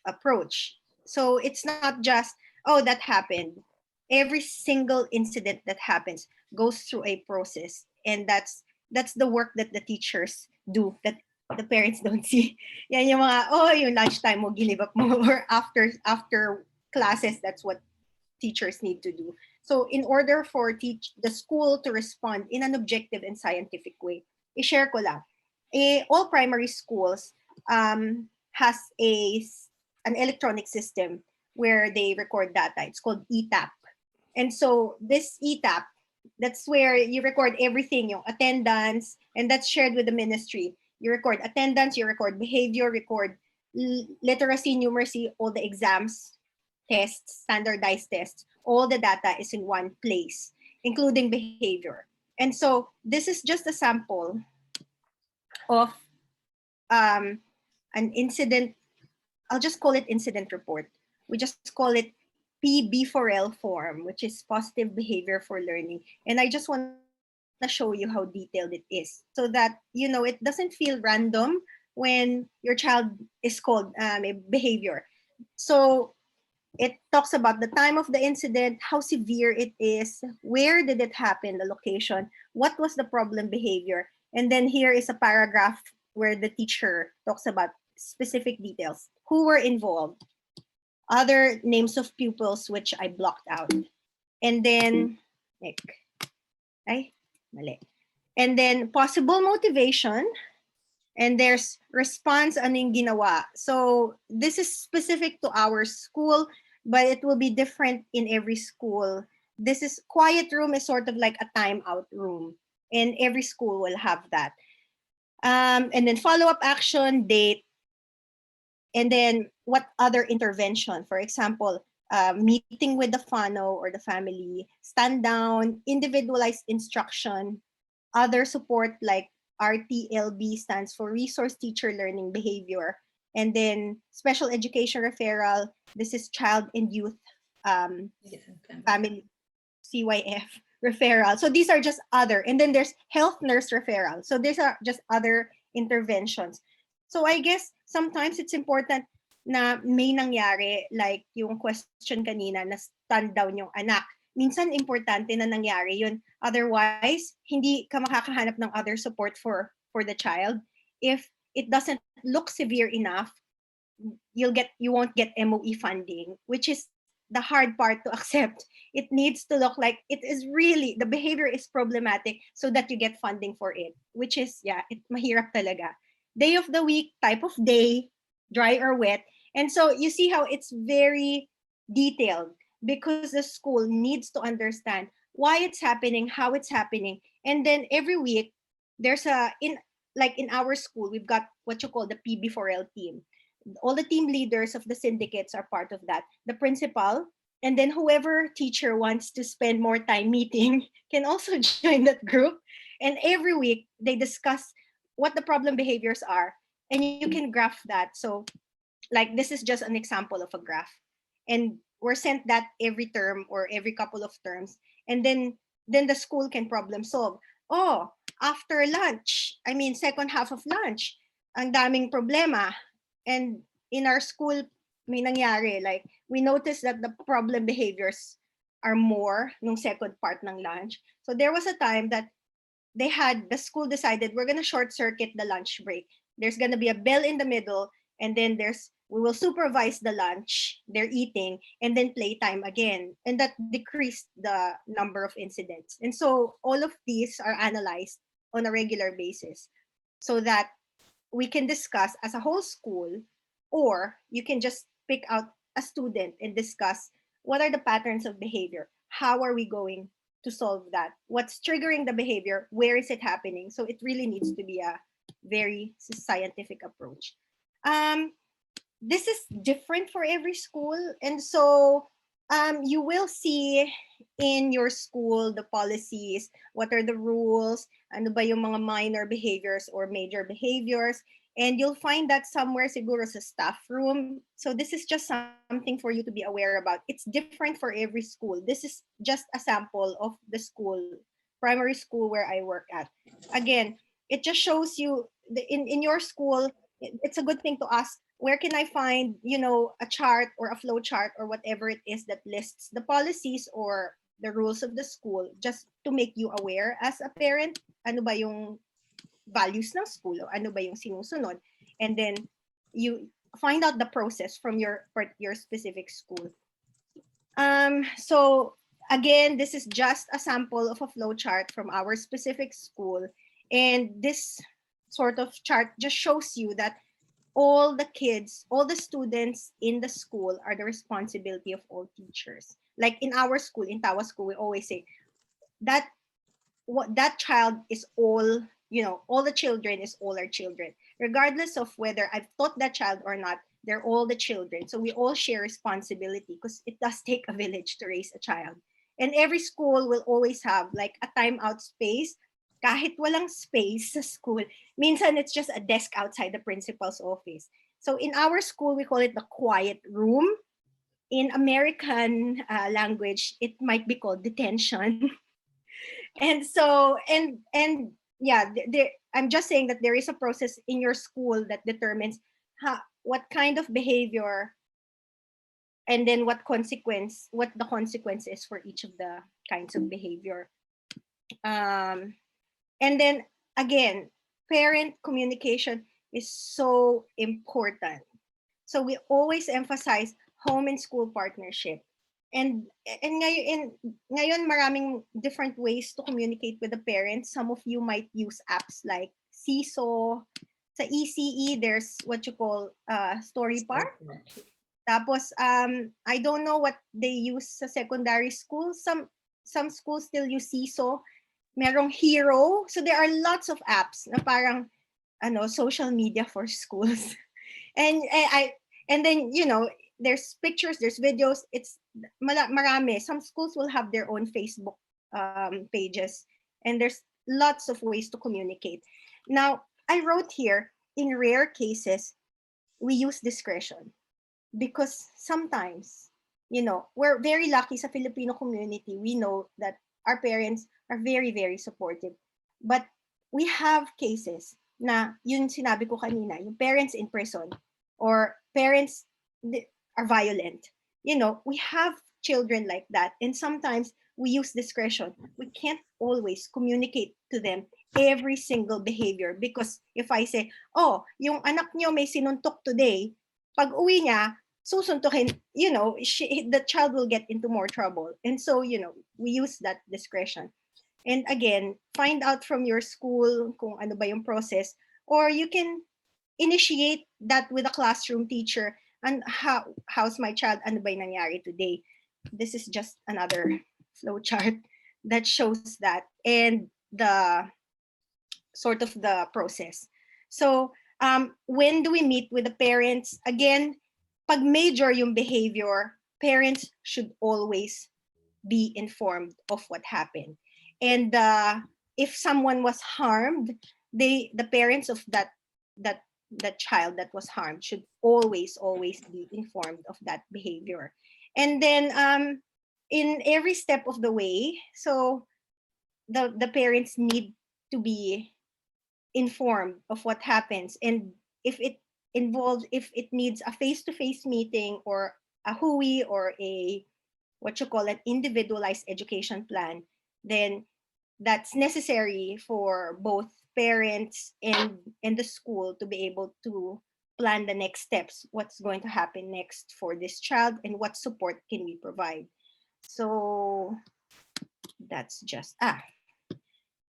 [SPEAKER 3] approach. So it's not just oh, that happened. Every single incident that happens goes through a process, and that's the work that the teachers do that the parents don't see. Yan yung mga, oh, yung lunchtime mo, give up mo, or after classes, that's what teachers need to do. So in order for the school to respond in an objective and scientific way, i-share ko lang. All primary schools has an electronic system where they record data. It's called ETAP. And so this ETAP, that's where you record everything, yung attendance, and that's shared with the ministry. You record attendance, you record behavior, record literacy, numeracy, all the exams, tests, standardized tests. All the data is in one place, including behavior. And so this is just a sample of an incident. I'll just call it incident report. We just call it PB4L form, which is positive behavior for learning. And I just want to show you how detailed it is so that, you know, it doesn't feel random when your child is called behavior. So it talks about the time of the incident, how severe it is, where did it happen, the location, what was the problem behavior. And then here is a paragraph where the teacher talks about specific details, who were involved, other names of pupils, which I blocked out. And then, and then possible motivation, and there's response, anong ginawa. So this is specific to our school, but it will be different in every school. This is quiet room is sort of like a timeout room, and every school will have that. And then follow-up action, date, and then what other intervention, for example, meeting with the whānau or the family, stand down, individualized instruction, other support like RTLB stands for Resource Teacher Learning Behavior, and then special education referral. This is child and youth family CYF referral. So these are just other, and then there's health nurse referral. So these are just other interventions. So I guess sometimes it's important na may nangyari, like yung question kanina na stand down yung anak. Minsan importante na nangyari yun. Otherwise, hindi ka makakahanap ng other support for the child. If it doesn't look severe enough, you won't get MOE funding, which is the hard part to accept. It needs to look like it is really, the behavior is problematic so that you get funding for it, which is, mahirap talaga. Day of the week, type of day, dry or wet. And so you see how it's very detailed because the school needs to understand why it's happening, how it's happening. And then every week, there's in our school, we've got what you call the PB4L team. All the team leaders of the syndicates are part of that. The principal, and then whoever teacher wants to spend more time meeting can also join that group. And every week, they discuss what the problem behaviors are. And you can graph that. So like this is just an example of a graph. And we're sent that every term or every couple of terms. And then the school can problem solve. Oh, after lunch, I mean, second half of lunch, ang daming problema. And in our school, may nangyari, like we noticed that the problem behaviors are more nung second part ng lunch. So there was a time that the school decided we're going to short circuit the lunch break. There's going to be a bell in the middle, and then we will supervise the lunch, they're eating, and then playtime again. And that decreased the number of incidents. And so all of these are analyzed on a regular basis so that we can discuss as a whole school, or you can just pick out a student and discuss what are the patterns of behavior? How are we going to solve that? What's triggering the behavior? Where is it happening? So it really needs to be a very scientific approach. This is different for every school. And so you will see in your school the policies, what are the rules, ano ba yung mga minor behaviors or major behaviors, and you'll find that somewhere siguro sa staff room. So this is just something for you to be aware about. It's different for every school. This is just a sample of the school, primary school where I work at. Again, it just shows you in your school, it's a good thing to ask, where can I find, you know, a chart or a flow chart or whatever it is that lists the policies or the rules of the school, just to make you aware as a parent, ano ba yung values ng school, o ano ba yung sinusunod, and then you find out the process from your specific school. So again, this is just a sample of a flow chart from our specific school, and this sort of chart just shows you that all the kids, all the students in the school are the responsibility of all teachers. Like in our school, in Tawa School, we always say that that child is all, you know, all the children is all our children. Regardless of whether I've taught that child or not, they're all the children. So we all share responsibility because it does take a village to raise a child. And every school will always have like a timeout space. Kahit walang space sa school, minsan it's just a desk outside the principal's office. So in our school, we call it the quiet room. In American language, it might be called detention. And so, and yeah, I'm just saying that there is a process in your school that determines what kind of behavior, and then what the consequence is for each of the kinds of behavior. And then again, parent communication is so important. So we always emphasize home and school partnership. And ngayon maraming different ways to communicate with the parents. Some of you might use apps like Seesaw. Sa ECE, there's what you call Story Park. Tapos, I don't know what they use sa secondary school. Some schools still use Seesaw. Merong Hero. So there are lots of apps na parang social media for schools. And then, you know, there's pictures, there's videos. It's marami. Some schools will have their own Facebook pages, and there's lots of ways to communicate. Now, I wrote here, in rare cases, we use discretion, because sometimes, you know, we're very lucky sa Filipino community. We know that our parents are very, very supportive. But we have cases na, yun sinabi ko kanina, yung parents in prison or parents are violent. You know, we have children like that. And sometimes we use discretion. We can't always communicate to them every single behavior, because if I say, oh, yung anak nyo may sinuntok today, pag uwi niya, susuntukin, you know, the child will get into more trouble. And so, you know, we use that discretion. And again, find out from your school kung ano ba yung process, or you can initiate that with a classroom teacher. And how's my child? Ano ba yung nangyari today? This is just another flow chart that shows that, and the sort of the process. So when do we meet with the parents? Again, pag major yung behavior, parents should always be informed of what happened. And if someone was harmed, the parents of that child that was harmed should always be informed of that behavior. And then in every step of the way, so the parents need to be informed of what happens, and if it needs a face-to-face meeting or a HUI or a what you call an individualized education plan, then that's necessary for both parents and the school to be able to plan the next steps, what's going to happen next for this child, and what support can we provide. So that's just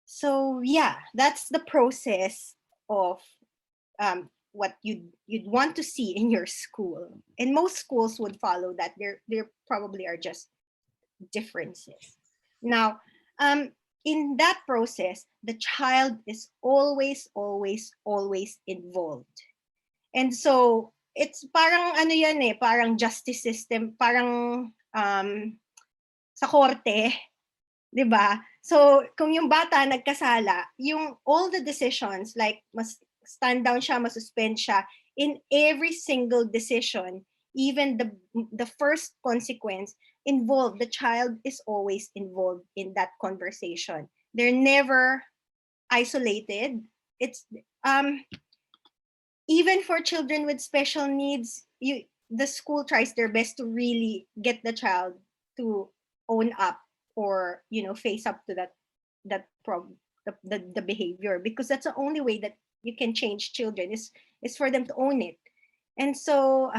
[SPEAKER 3] so yeah, that's the process of what you'd want to see in your school, and most schools would follow that. There probably are just differences. Now in that process, the child is always involved. And so it's parang ano yan eh, parang justice system, parang sa korte, 'di ba? So kung yung bata nagkasala, yung all the decisions, like mas stand down siya, masuspend siya, in every single decision, even the first consequence, involved, the child is always involved in that conversation. They're never isolated. It's even for children with special needs, the school tries their best to really get the child to own up or face up to that problem, the behavior, because that's the only way that you can change children is for them to own it. And so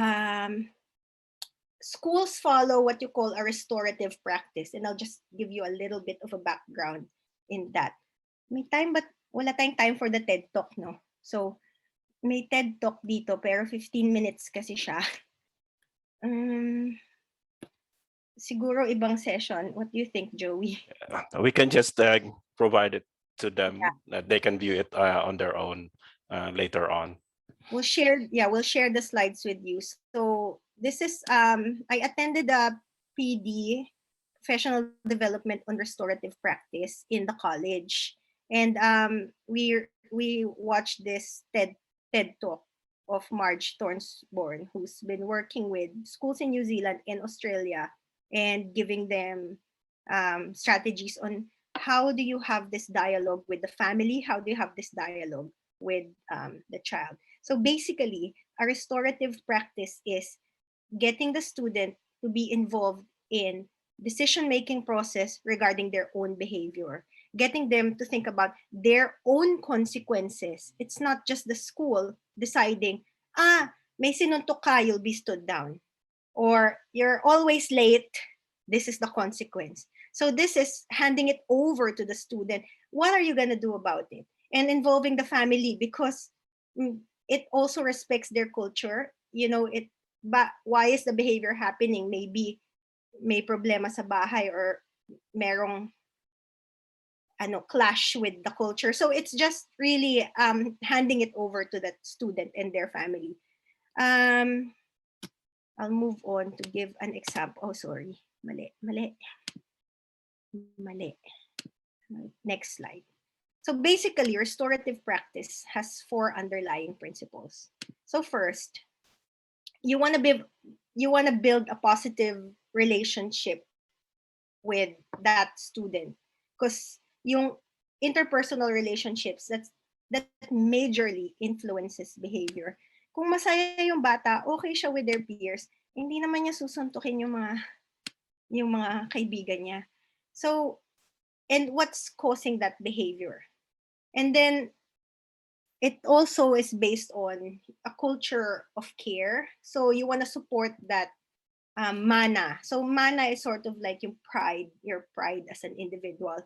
[SPEAKER 3] schools follow what you call a restorative practice, and I'll just give you a little bit of a background in that. May time, but wala tayong time for the TED Talk, no? So may TED Talk dito, pero 15 minutes kasi siya. Siguro ibang session. What do you think, Joey?
[SPEAKER 2] We can just provide it to them, that they can view it on their own later on.
[SPEAKER 3] We'll share the slides with you. So this is I attended a PD, professional development on restorative practice, in the college, and we watched this TED Talk of Marge Thornsborn, who's been working with schools in New Zealand and Australia and giving them strategies on how do you have this dialogue with the family, how do you have this dialogue with the child. So basically, a restorative practice is getting the student to be involved in decision-making process regarding their own behavior, getting them to think about their own consequences. It's not just the school deciding, may sinuntok ka, you'll be stood down. Or you're always late, this is the consequence. So this is handing it over to the student. What are you gonna do about it? And involving the family, because it also respects their culture. But why is the behavior happening? Maybe may problema sa bahay or merong clash with the culture. So it's just really handing it over to that student and their family. I'll move on to give an example. Oh, sorry. Mali. Next slide. So basically, restorative practice has 4 underlying principles. So first, you want to build a positive relationship with that student, because yung interpersonal relationships, that majorly influences behavior. Kung masaya yung bata, okay siya with their peers, hindi naman niya susuntukin yung mga kaibigan niya. So, and what's causing that behavior? And then it also is based on a culture of care. So you want to support that mana. So mana is sort of like your pride as an individual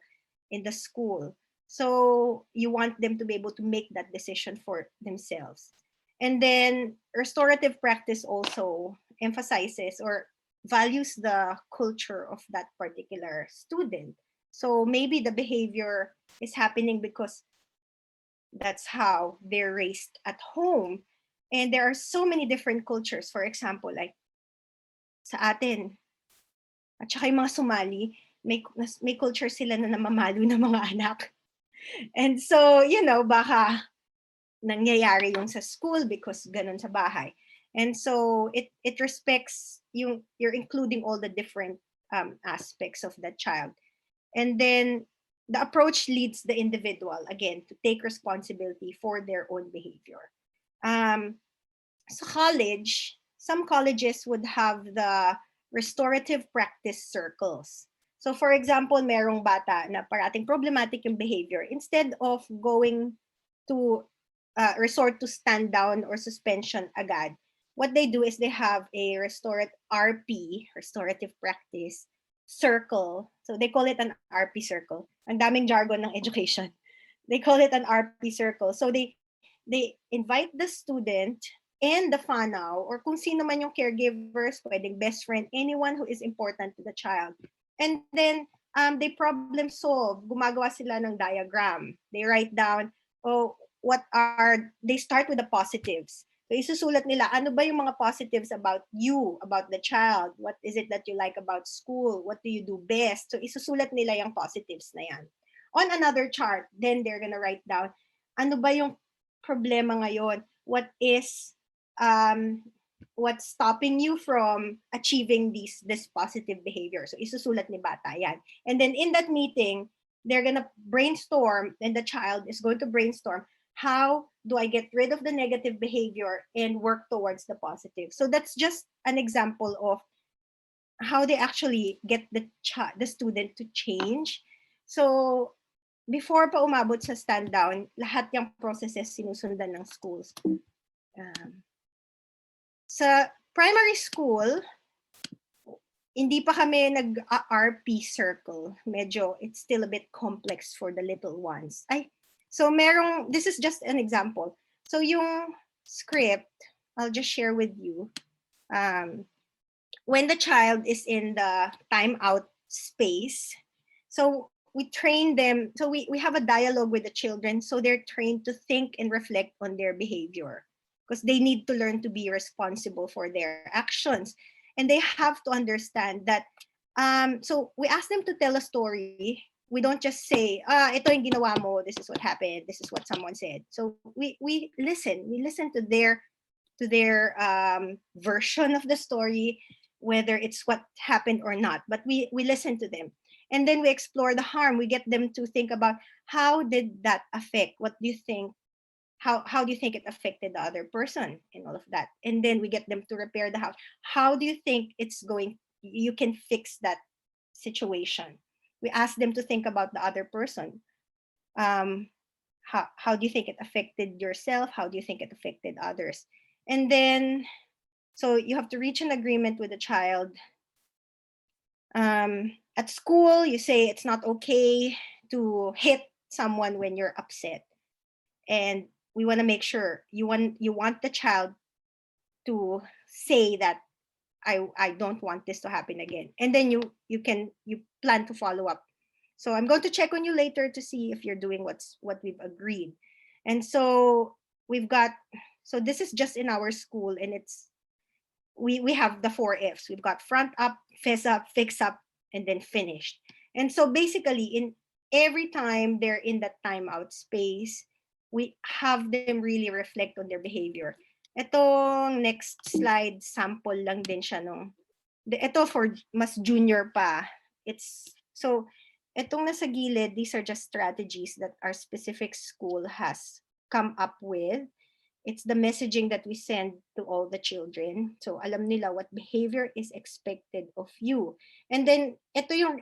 [SPEAKER 3] in the school. So you want them to be able to make that decision for themselves. And then restorative practice also emphasizes or values the culture of that particular student. So maybe the behavior is happening because that's how they're raised at home. And there are so many different cultures. For example, like sa atin, at saka yung mga Somali, may culture sila na namamalo ng mga anak. And so, baka nangyayari yung sa school because ganun sa bahay. And so it respects you're including all the different aspects of that child. And then the approach leads the individual, again, to take responsibility for their own behavior. So college, some colleges would have the restorative practice circles. So for example, merong bata na parating problematic yung behavior. Instead of going to resort to stand down or suspension agad, what they do is they have a restorative practice circle. So they call it an RP circle. Ang daming jargon ng education. They call it an RP circle. So they invite the student and the whānau, or kung sino man yung caregivers, pwedeng best friend, anyone who is important to the child. And then they problem solve. Gumagawa sila ng diagram. They write down, they start with the positives. So isusulat nila, ano ba yung mga positives about you, about the child? What is it that you like about school? What do you do best? So isusulat nila yung positives na yan. On another chart, then they're gonna write down, ano ba yung problema ngayon? What is, what's stopping you from achieving this positive behavior? So isusulat ni bata yan. And then in that meeting, they're gonna brainstorm, and the child is going to brainstorm how do I get rid of the negative behavior and work towards the positive? So that's just an example of how they actually get the student to change. So before pa umabot sa stand down, lahat yung processes sinusundan ng schools. Sa primary school, hindi pa kami nag-RP circle. Medyo, it's still a bit complex for the little ones. So this is just an example. So yung script, I'll just share with you. When the child is in the timeout space, so we train them, so we have a dialogue with the children, so they're trained to think and reflect on their behavior, because they need to learn to be responsible for their actions. And they have to understand that, so we ask them to tell a story. We don't just say, ito yung ginawa mo, this is what happened, this is what someone said. So we listen to their version of the story, whether it's what happened or not, but we listen to them. And then we explore the harm. We get them to think about, how did that affect? What do you think? How do you think it affected the other person and all of that? And then we get them to repair the house. How do you think you can fix that situation? We ask them to think about the other person. How do you think it affected yourself? How do you think it affected others? And then, so you have to reach an agreement with the child. At school, you say it's not okay to hit someone when you're upset. And we want to make sure you want the child to say that I don't want this to happen again. And then you plan to follow up. So I'm going to check on you later to see if you're doing what we've agreed. And so so this is just in our school, and we have the 4 Fs. We've got front up, fess up, fix up, and then finished. And so basically, in every time they're in that timeout space, we have them really reflect on their behavior. Itong next slide, sample lang din siya nung. Ito for mas junior pa. So itong nasa gilid, these are just strategies that our specific school has come up with. It's the messaging that we send to all the children. So alam nila what behavior is expected of you. And then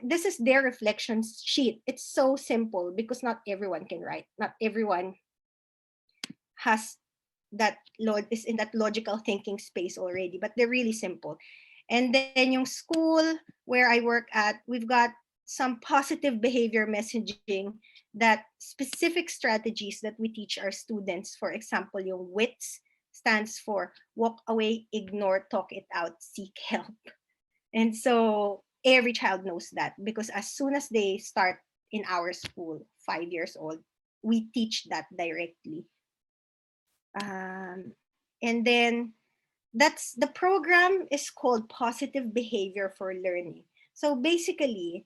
[SPEAKER 3] this is their reflection sheet. It's so simple because not everyone can write. Not everyone has is in that logical thinking space already, but they're really simple. And then yung school where I work at, we've got some positive behavior messaging, that specific strategies that we teach our students. For example, yung WITS stands for walk away, ignore, talk it out, seek help. And so every child knows that, because as soon as they start in our school, 5 years old, we teach that directly. And then the program is called Positive Behavior for Learning. So basically,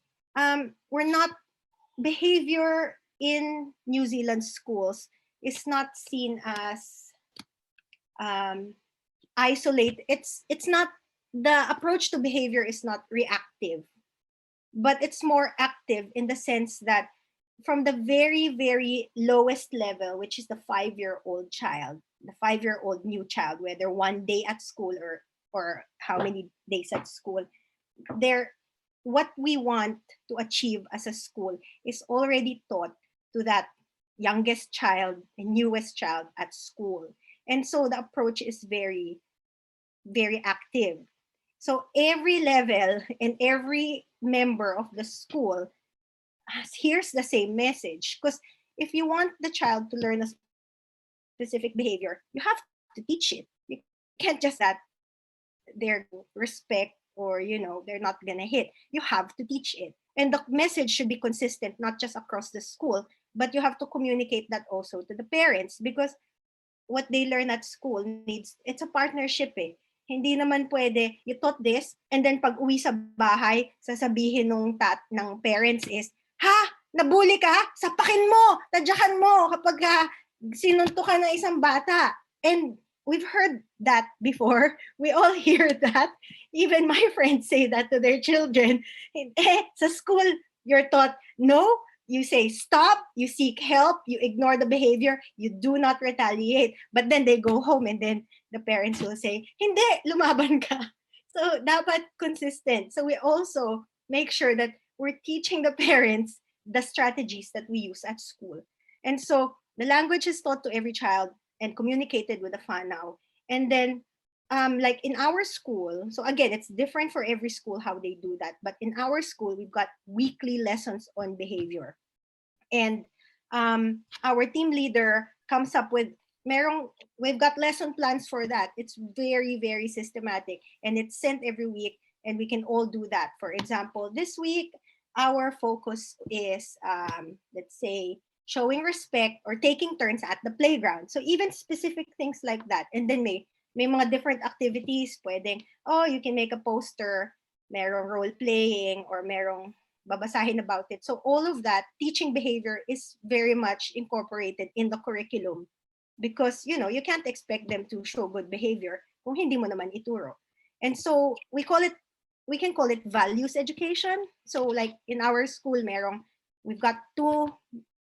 [SPEAKER 3] behavior in New Zealand schools is not seen as isolated. It's not, the approach to behavior is not reactive, but it's more active in the sense that from the very, very lowest level, which is the 5-year-old child, the 5-year-old new child, whether 1 day at school or how many days at school, what we want to achieve as a school is already taught to that youngest child and newest child at school. And so the approach is very, very active. So every level and every member of the school hears the same message. Because if you want the child to learn a specific behavior, you have to teach it. You can't just that their respect or, they're not gonna hit. You have to teach it. And the message should be consistent, not just across the school, but you have to communicate that also to the parents, because what they learn at school it's a partnership eh. Hindi naman pwede, you taught this, and then pag uwi sa bahay, sasabihin ng parents is, nabully ka? Sapakin mo, tadyakan mo kapag sinunto ka ng isang bata. And we've heard that before. We all hear that. Even my friends say that to their children. Sa school, you're taught, no, you say stop, you seek help, you ignore the behavior, you do not retaliate. But then they go home and then the parents will say, hindi, lumaban ka. So dapat consistent. So we also make sure that we're teaching the parents the strategies that we use at school. And so the language is taught to every child and communicated with the whānau. And then like in our school, so again, it's different for every school how they do that. But in our school, we've got weekly lessons on behavior. And our team leader comes up with, we've got lesson plans for that. It's very, very systematic and it's sent every week and we can all do that. For example, this week, our focus is, let's say, showing respect or taking turns at the playground. So even specific things like that. And then may mga different activities, pwedeng, oh, you can make a poster, merong role playing, or merong babasahin about it. So all of that, teaching behavior is very much incorporated in the curriculum because, you know, you can't expect them to show good behavior kung hindi mo naman ituro. And so we can call it values education. So like in our school, we've got 2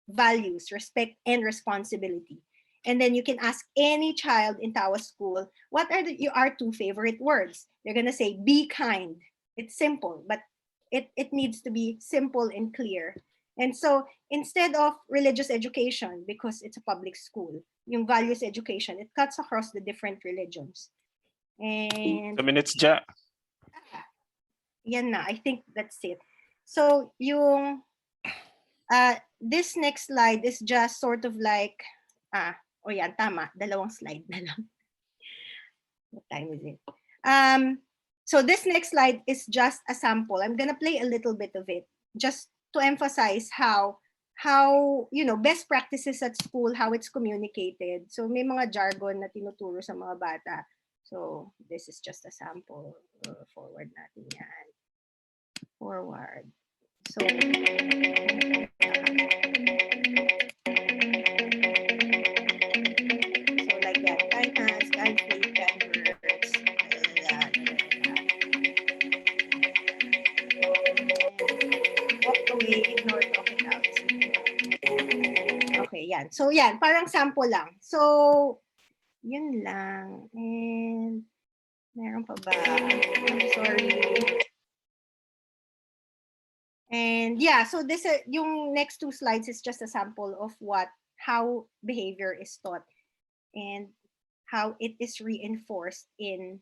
[SPEAKER 3] values, respect and responsibility. And then you can ask any child in our school, what are your 2 favorite words? They're going to say, be kind. It's simple, but it needs to be simple and clear. And so instead of religious education, because it's a public school, yung values education, it cuts across the different religions. And
[SPEAKER 2] 2 minutes, Ja.
[SPEAKER 3] Yan na, I think that's it. So yung this next slide is just sort of like, oh yan, tama, 2 slide na lang. What time is it? So this next slide is just a sample. I'm gonna play a little bit of it just to emphasize how you know, best practices at school, how it's communicated. So may mga jargon na tinuturo sa mga bata. So this is just a sample. Forward natin yan. Forward. So like that. Kind hands, kind feet, kind words. Walk away, ignore talking out. Okay, yan. So yan, parang sample lang. So, yun lang. And meron pa ba? I'm sorry. And yeah, so this yung next 2 slides is just a sample of how behavior is taught and how it is reinforced in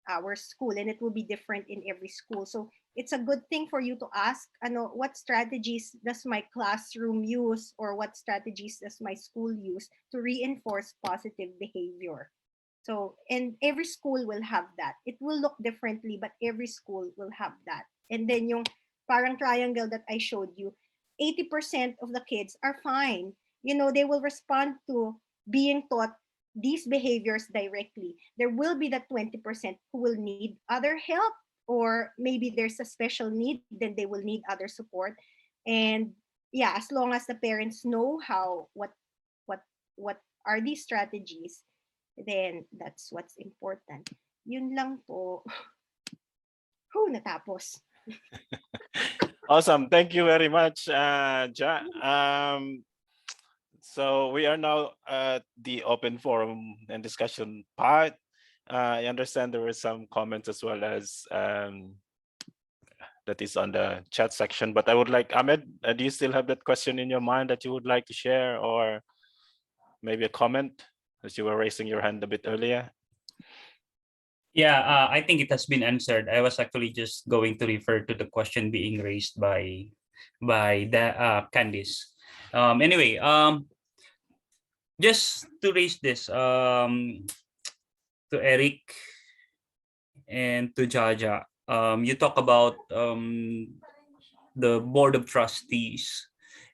[SPEAKER 3] our school, and it will be different in every school. So it's a good thing for you to ask, what strategies does my classroom use, or what strategies does my school use to reinforce positive behavior? So, and every school will have that. It will look differently, but every school will have that. And then yung parang triangle that I showed you, 80% of the kids are fine. You know, they will respond to being taught these behaviors directly. There will be that 20% who will need other help, or maybe there's a special need, then they will need other support. And yeah, as long as the parents know what are these strategies, then that's what's important. Yun lang po. Natapos.
[SPEAKER 2] Awesome. Thank you very much, Ja. So we are now at the open forum and discussion part. I understand there were some comments as well as that is on the chat section, but I would like, Ahmed, do you still have that question in your mind that you would like to share, or maybe a comment, as you were raising your hand a bit earlier?
[SPEAKER 1] Yeah, I think it has been answered. I was actually just going to refer to the question being raised by Candice. Anyway, just to raise this to Eric and to Jaja, you talk about the board of trustees,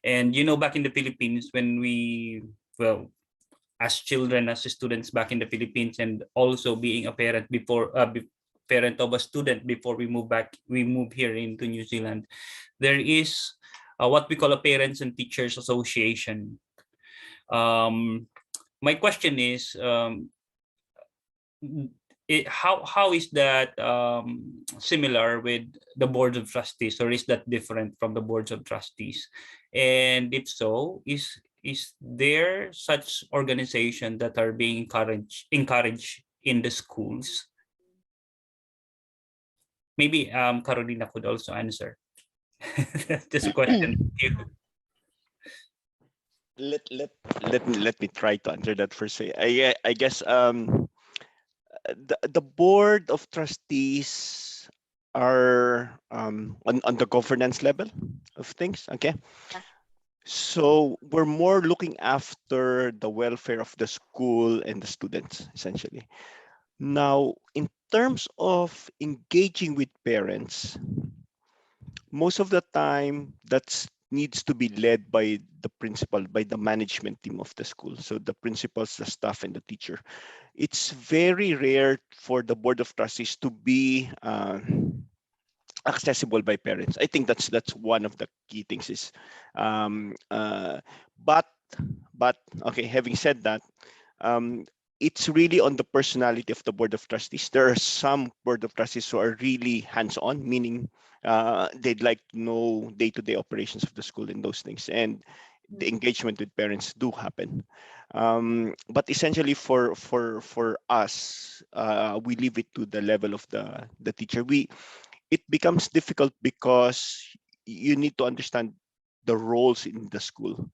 [SPEAKER 1] and you know, back in the Philippines, when we, well, as children, as students back in the Philippines, and also being a parent before parent of a student before we move here into New Zealand, there is what we call a Parents and Teachers Association. My question is how is that similar with the boards of trustees, or is that different from the boards of trustees? And if so, is there such organization that are being encouraged in the schools? Maybe Carolina could also answer this question.
[SPEAKER 4] Let me try to answer that first. I guess the board of trustees are on the governance level of things. Okay. So we're more looking after the welfare of the school and the students, essentially. Now, in terms of engaging with parents, most of the time that's needs to be led by the principal, by the management team of the school. So the principals, the staff, and the teacher. It's very rare for the board of trustees to be accessible by parents. I think that's one of the key things is, but okay. Having said that, it's really on the personality of the board of trustees. There are some board of trustees who are really hands-on, meaning they'd like to know day-to-day operations of the school and those things, and the engagement with parents do happen. But essentially, for us, we leave it to the level of the teacher. It becomes difficult because you need to understand the roles in the school.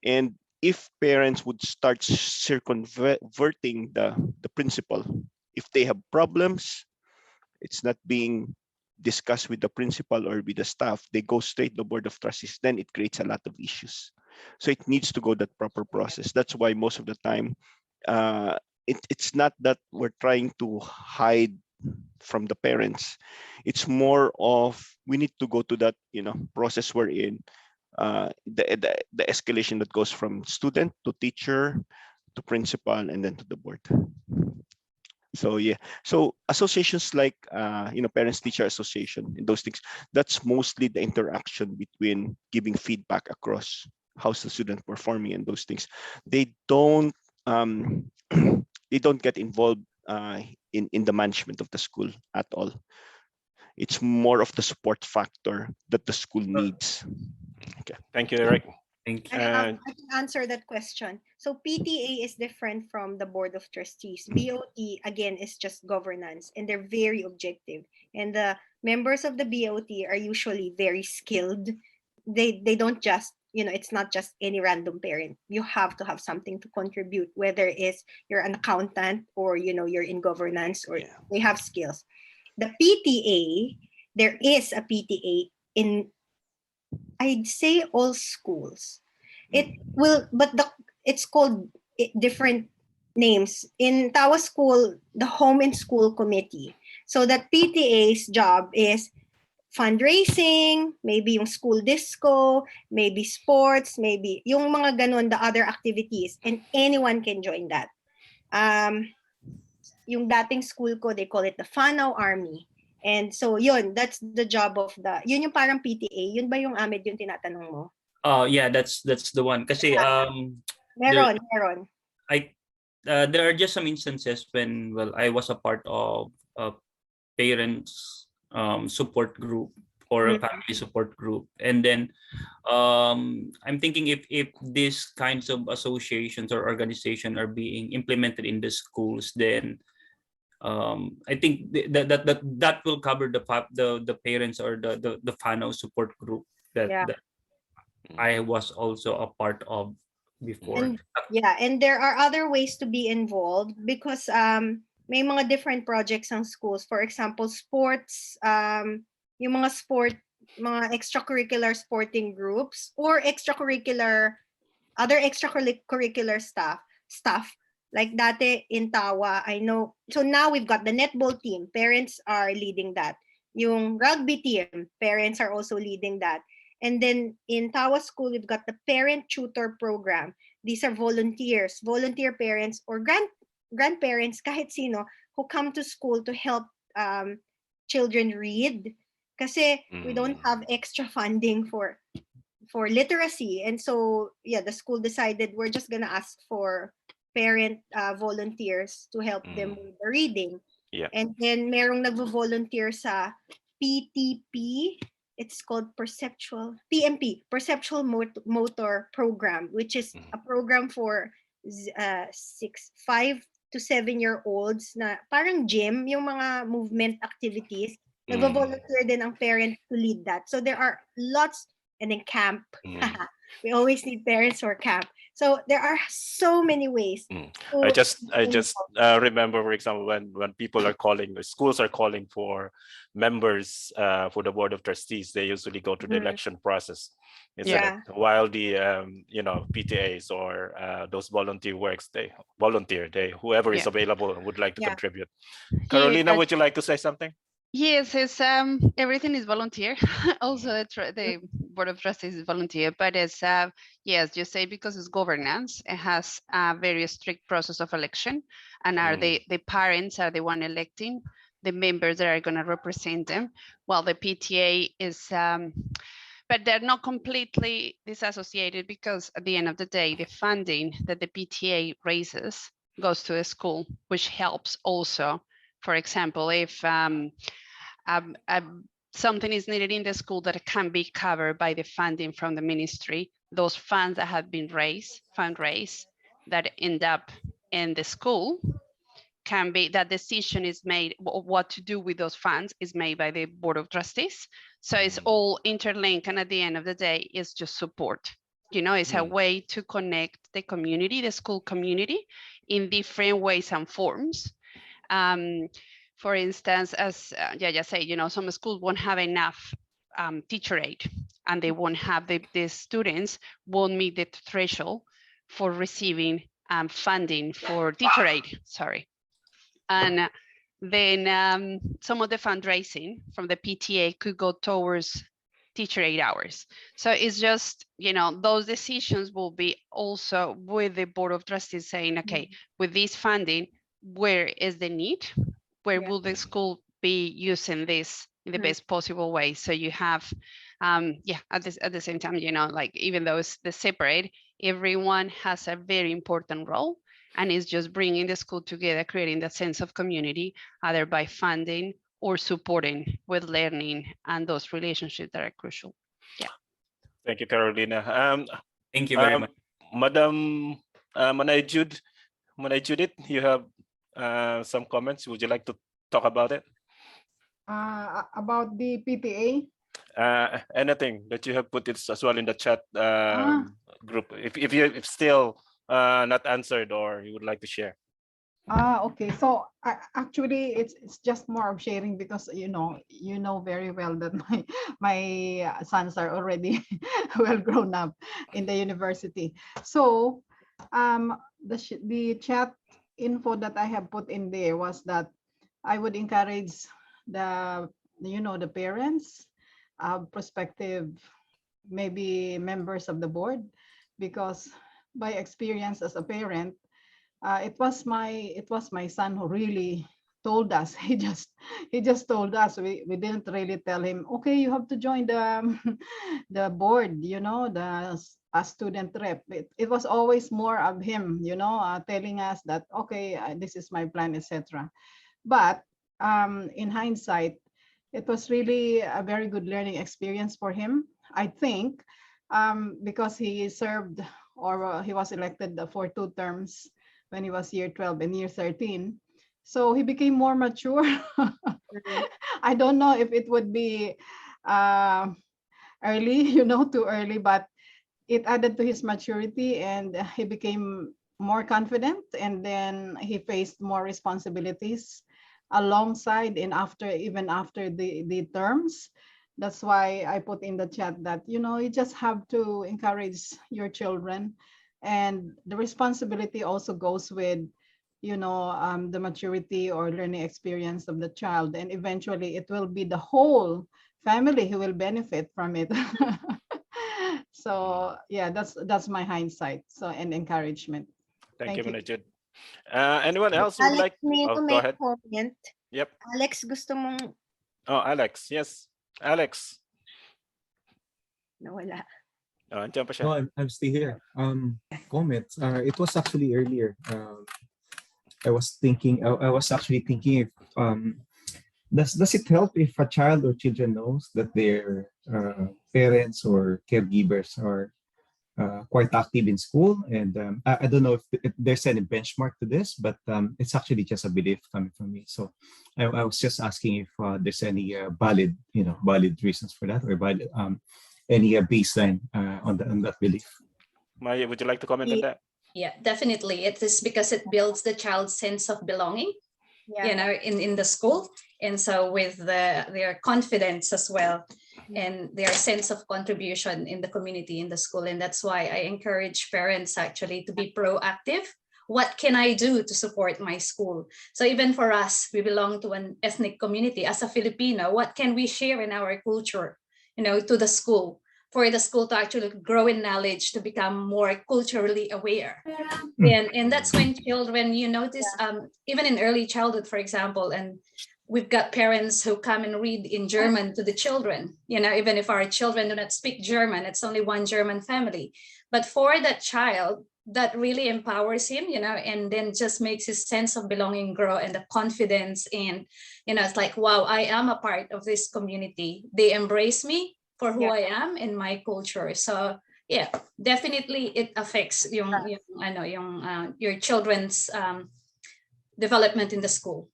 [SPEAKER 4] And if parents would start circumverting the principal, if they have problems, it's not being discussed with the principal or with the staff, they go straight to the board of trustees, then it creates a lot of issues. So it needs to go that proper process. That's why most of the time, it's not that we're trying to hide from the parents. It's more of we need to go to that process we're in, the escalation that goes from student to teacher to principal and then to the board. So yeah, so associations like parents teacher association and those things, that's mostly the interaction between giving feedback across how's the student performing and those things. They don't they don't get involved in the management of the school at all. It's more of the support factor that the school needs. Okay.
[SPEAKER 2] Thank you, Eric.
[SPEAKER 1] Thank you.
[SPEAKER 3] I can answer that question. So PTA is different from the Board of Trustees. BOT, again, is just governance, and they're very objective. And the members of the BOT are usually very skilled. They don't just, it's not just any random parent. You have to have something to contribute, whether it's you're an accountant or, you're in governance or they have skills. The PTA, there is a PTA in, I'd say, all schools. It will, but it's called different names. In Tawa School, the Home and School Committee. So that PTA's job is fundraising, maybe yung school disco, maybe sports, maybe yung mga ganun, the other activities, and anyone can join that. Yung dating school ko, they call it the Fanaw Army. And so yun, that's the job of yun yung parang PTA. Yun ba yung Ahmed yung tinatanong mo?
[SPEAKER 1] Oh yeah, that's the one. Kasi
[SPEAKER 3] meron.
[SPEAKER 1] There are just some instances when I was a part of a parents support group or a family support group, and then I'm thinking if these kinds of associations or organizations are being implemented in the schools, then I think that will cover the parents or the Fanaw support group that I was also a part of before.
[SPEAKER 3] And there are other ways to be involved because may mga different projects ang schools. For example, sports, yung mga extracurricular sporting groups or other extracurricular stuff. Like dati in Tawa, I know. So now we've got the netball team. Parents are leading that. Yung rugby team, parents are also leading that. And then in Tawa School, we've got the parent tutor program. These are volunteers, volunteer parents or grandparents, kahit sino, who come to school to help children read. Kasi we don't have extra funding for literacy. And so, the school decided we're just going to ask for parent volunteers to help them with the reading.
[SPEAKER 2] Yeah.
[SPEAKER 3] And then merong nagvo-volunteer sa PTP. It's called PMP, Perceptual Motor Program, which is
[SPEAKER 2] Mhm.
[SPEAKER 3] a program for 5 to 7-year-olds na parang gym, yung mga movement activities. Nagvo-volunteer din ang parent to lead that. So there are lots, and then camp. We always need parents for camp. So there are so many ways.
[SPEAKER 2] I just remember, for example, when people are calling, the schools are calling for members for the board of trustees, they usually go to the election process.
[SPEAKER 3] Yeah.
[SPEAKER 2] While the PTAs or those volunteer works, they volunteer. Whoever is available and would like to contribute. Carolina, would you like to say something?
[SPEAKER 6] Yes, it's everything is volunteer. Also, the board of trustees is volunteer, but it's yes, you say because it's governance, it has a very strict process of election, and are the parents are the one electing the members that are going to represent them, while the PTA is but they're not completely disassociated, because at the end of the day, the funding that the PTA raises goes to the school, which helps also. For example, if something is needed in the school that can be covered by the funding from the ministry, those funds that have been fundraised that end up in the school, can be, that decision is made, what to do with those funds is made by the board of trustees. So it's all interlinked, and at the end of the day, it's just support. It's a way to connect the community, the school community, in different ways and forms. For instance, as Yaya said, some schools won't have enough teacher aid, and they won't have the students won't meet the threshold for receiving funding for teacher aid. Sorry. And then some of the fundraising from the PTA could go towards teacher 8 hours. So it's just, those decisions will be also with the board of trustees saying, okay, with this funding, where is the need? Where will the school be using this in the best possible way? So you have, at the same time, like, even though it's the separate, everyone has a very important role, and it's just bringing the school together, creating that sense of community, either by funding or supporting with learning and those relationships that are crucial. Yeah.
[SPEAKER 2] Thank you, Carolina.
[SPEAKER 1] Thank you very much.
[SPEAKER 2] Madam Manay Judith, you have some comments. Would you like to talk about it?
[SPEAKER 7] About the PTA?
[SPEAKER 2] Anything that you have put it as well in the chat group. If you're still not answered, or you would like to share.
[SPEAKER 7] Okay. So actually, it's just more of sharing, because you know very well that my sons are already well grown up in the university. So the chat info that I have put in there was that I would encourage the parents, prospective, maybe members of the board, because by experience as a parent, it was my son who really told us. He just told us. We didn't really tell him, okay, you have to join the board, a student rep. It was always more of him, telling us that, okay, this is my plan, etc. But in hindsight, it was really a very good learning experience for him, I think, because he served, or he was elected for 2 terms when he was year 12 and year 13. So he became more mature. I don't know if it would be early, too early, but it added to his maturity, and he became more confident, and then he faced more responsibilities alongside and even after the terms. That's why I put in the chat that, you just have to encourage your children, and the responsibility also goes with, the maturity or learning experience of the child, and eventually it will be the whole family who will benefit from it. So yeah, that's my hindsight. So, and encouragement.
[SPEAKER 2] Thank you, Manajud. Anyone else who would
[SPEAKER 3] Alex,
[SPEAKER 2] like? Go ahead.
[SPEAKER 3] Comment.
[SPEAKER 2] Yep.
[SPEAKER 3] Alex, gusto mong...
[SPEAKER 2] Oh, Alex. Yes, Alex.
[SPEAKER 3] Nawala.
[SPEAKER 2] Oh, andyan pa siya.
[SPEAKER 8] No, I'm still here. Comments. It was actually earlier. I was thinking, I was actually thinking if does it help if a child or children knows that their parents or caregivers are quite active in school? And I don't know if there's any benchmark to this, but it's actually just a belief coming from me. So I was just asking if there's any valid, valid reasons for that, or valid, any baseline on that belief.
[SPEAKER 2] Maya, would you like to comment on that?
[SPEAKER 5] Yeah, definitely. It is because it builds the child's sense of belonging, in the school. And so with their confidence as well, and their sense of contribution in the community, in the school. And that's why I encourage parents actually to be proactive. What can I do to support my school? So even for us, we belong to an ethnic community. As a Filipino, what can we share in our culture, to the school, for the school to actually grow in knowledge, to become more culturally aware? And that's when children, you notice, even in early childhood, for example, and we've got parents who come and read in German to the children, even if our children do not speak German, it's only one German family. But for that child, that really empowers him, and then just makes his sense of belonging grow, and the confidence. And, it's like, wow, I am a part of this community. They embrace me for who I am and my culture. So yeah, definitely it affects your children's development in the school.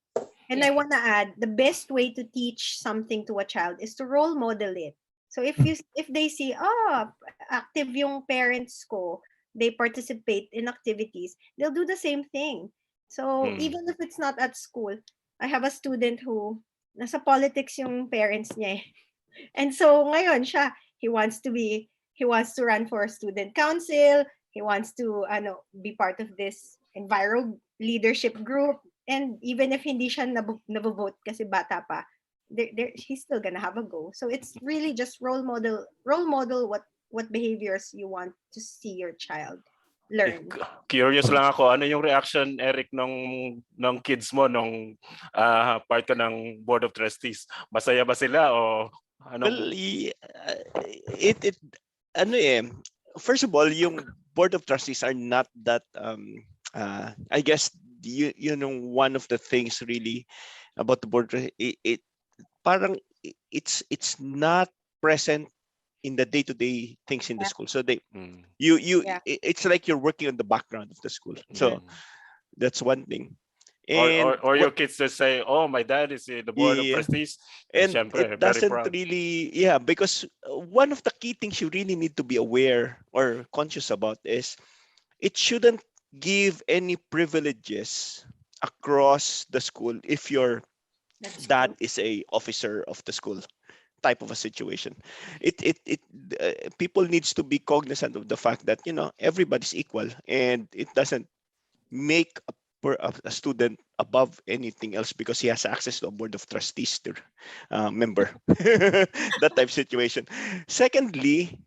[SPEAKER 3] And I want to add, the best way to teach something to a child is to role model it. So if they see, active yung parents ko, they participate in activities, they'll do the same thing. So even if it's not at school, I have a student who nasa politics yung parents niya. And so ngayon siya, he wants to run for student council, he wants to be part of this enviro leadership group. And even if hindi siya nabovote kasi bata pa, he's still gonna have a go. So it's really just role model what behaviors you want to see your child learn.
[SPEAKER 2] Curious lang ako, ano yung reaction, Eric, ng kids mo nung part ka ng Board of Trustees? Masaya ba sila o ano?
[SPEAKER 4] Well, first of all, yung Board of Trustees are not that I guess one of the things really about the board, it's not present in the day-to-day things in the school. So it's like you're working on the background of the school. So that's one thing. And
[SPEAKER 2] or your kids just say, oh, my dad is in the Board of Trustees.
[SPEAKER 4] And it doesn't really, because one of the key things you really need to be aware or conscious about is it shouldn't give any privileges across the school if your dad is a officer of the school type of a situation. People needs to be cognizant of the fact that everybody's equal, and it doesn't make a student above anything else because he has access to a Board of Trustees member. That type of situation. Secondly,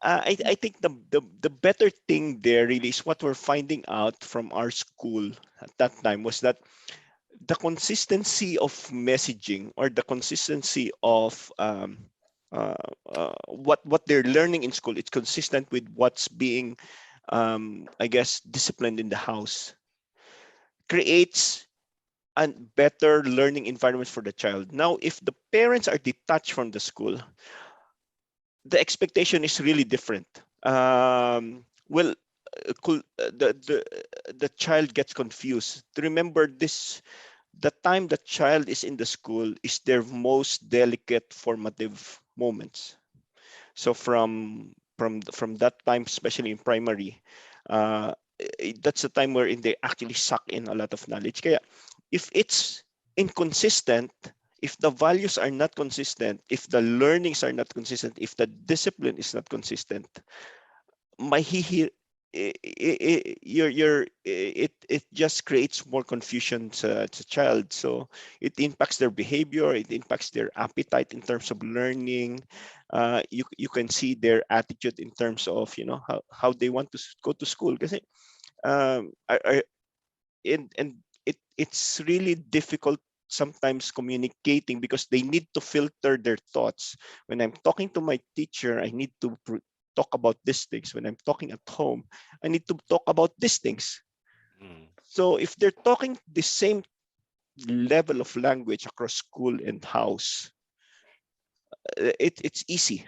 [SPEAKER 4] I think the better thing there really is what we're finding out from our school at that time was that the consistency of messaging, or the consistency of what they're learning in school, it's consistent with what's being I guess disciplined in the house, creates a better learning environment for the child. Now, if the parents are detached from the school, the expectation is really different. The child gets confused. Remember this, the time the child is in the school is their most delicate formative moments. So from that time, especially in primary, that's the time wherein they actually suck in a lot of knowledge. Kaya if it's inconsistent, if the values are not consistent, if the learnings are not consistent, if the discipline is not consistent, it just creates more confusion to child. So it impacts their behavior, it impacts their appetite in terms of learning. You can see their attitude in terms of how they want to go to school. Kasi it's really difficult sometimes communicating because they need to filter their thoughts. When I'm talking to my teacher, I need to talk about these things. When I'm talking at home, I need to talk about these things. So if they're talking the same level of language across school and house, it's easy.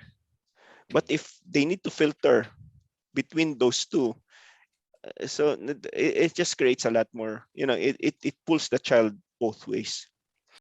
[SPEAKER 4] But if they need to filter between those two, so it just creates a lot more, it pulls the child both ways.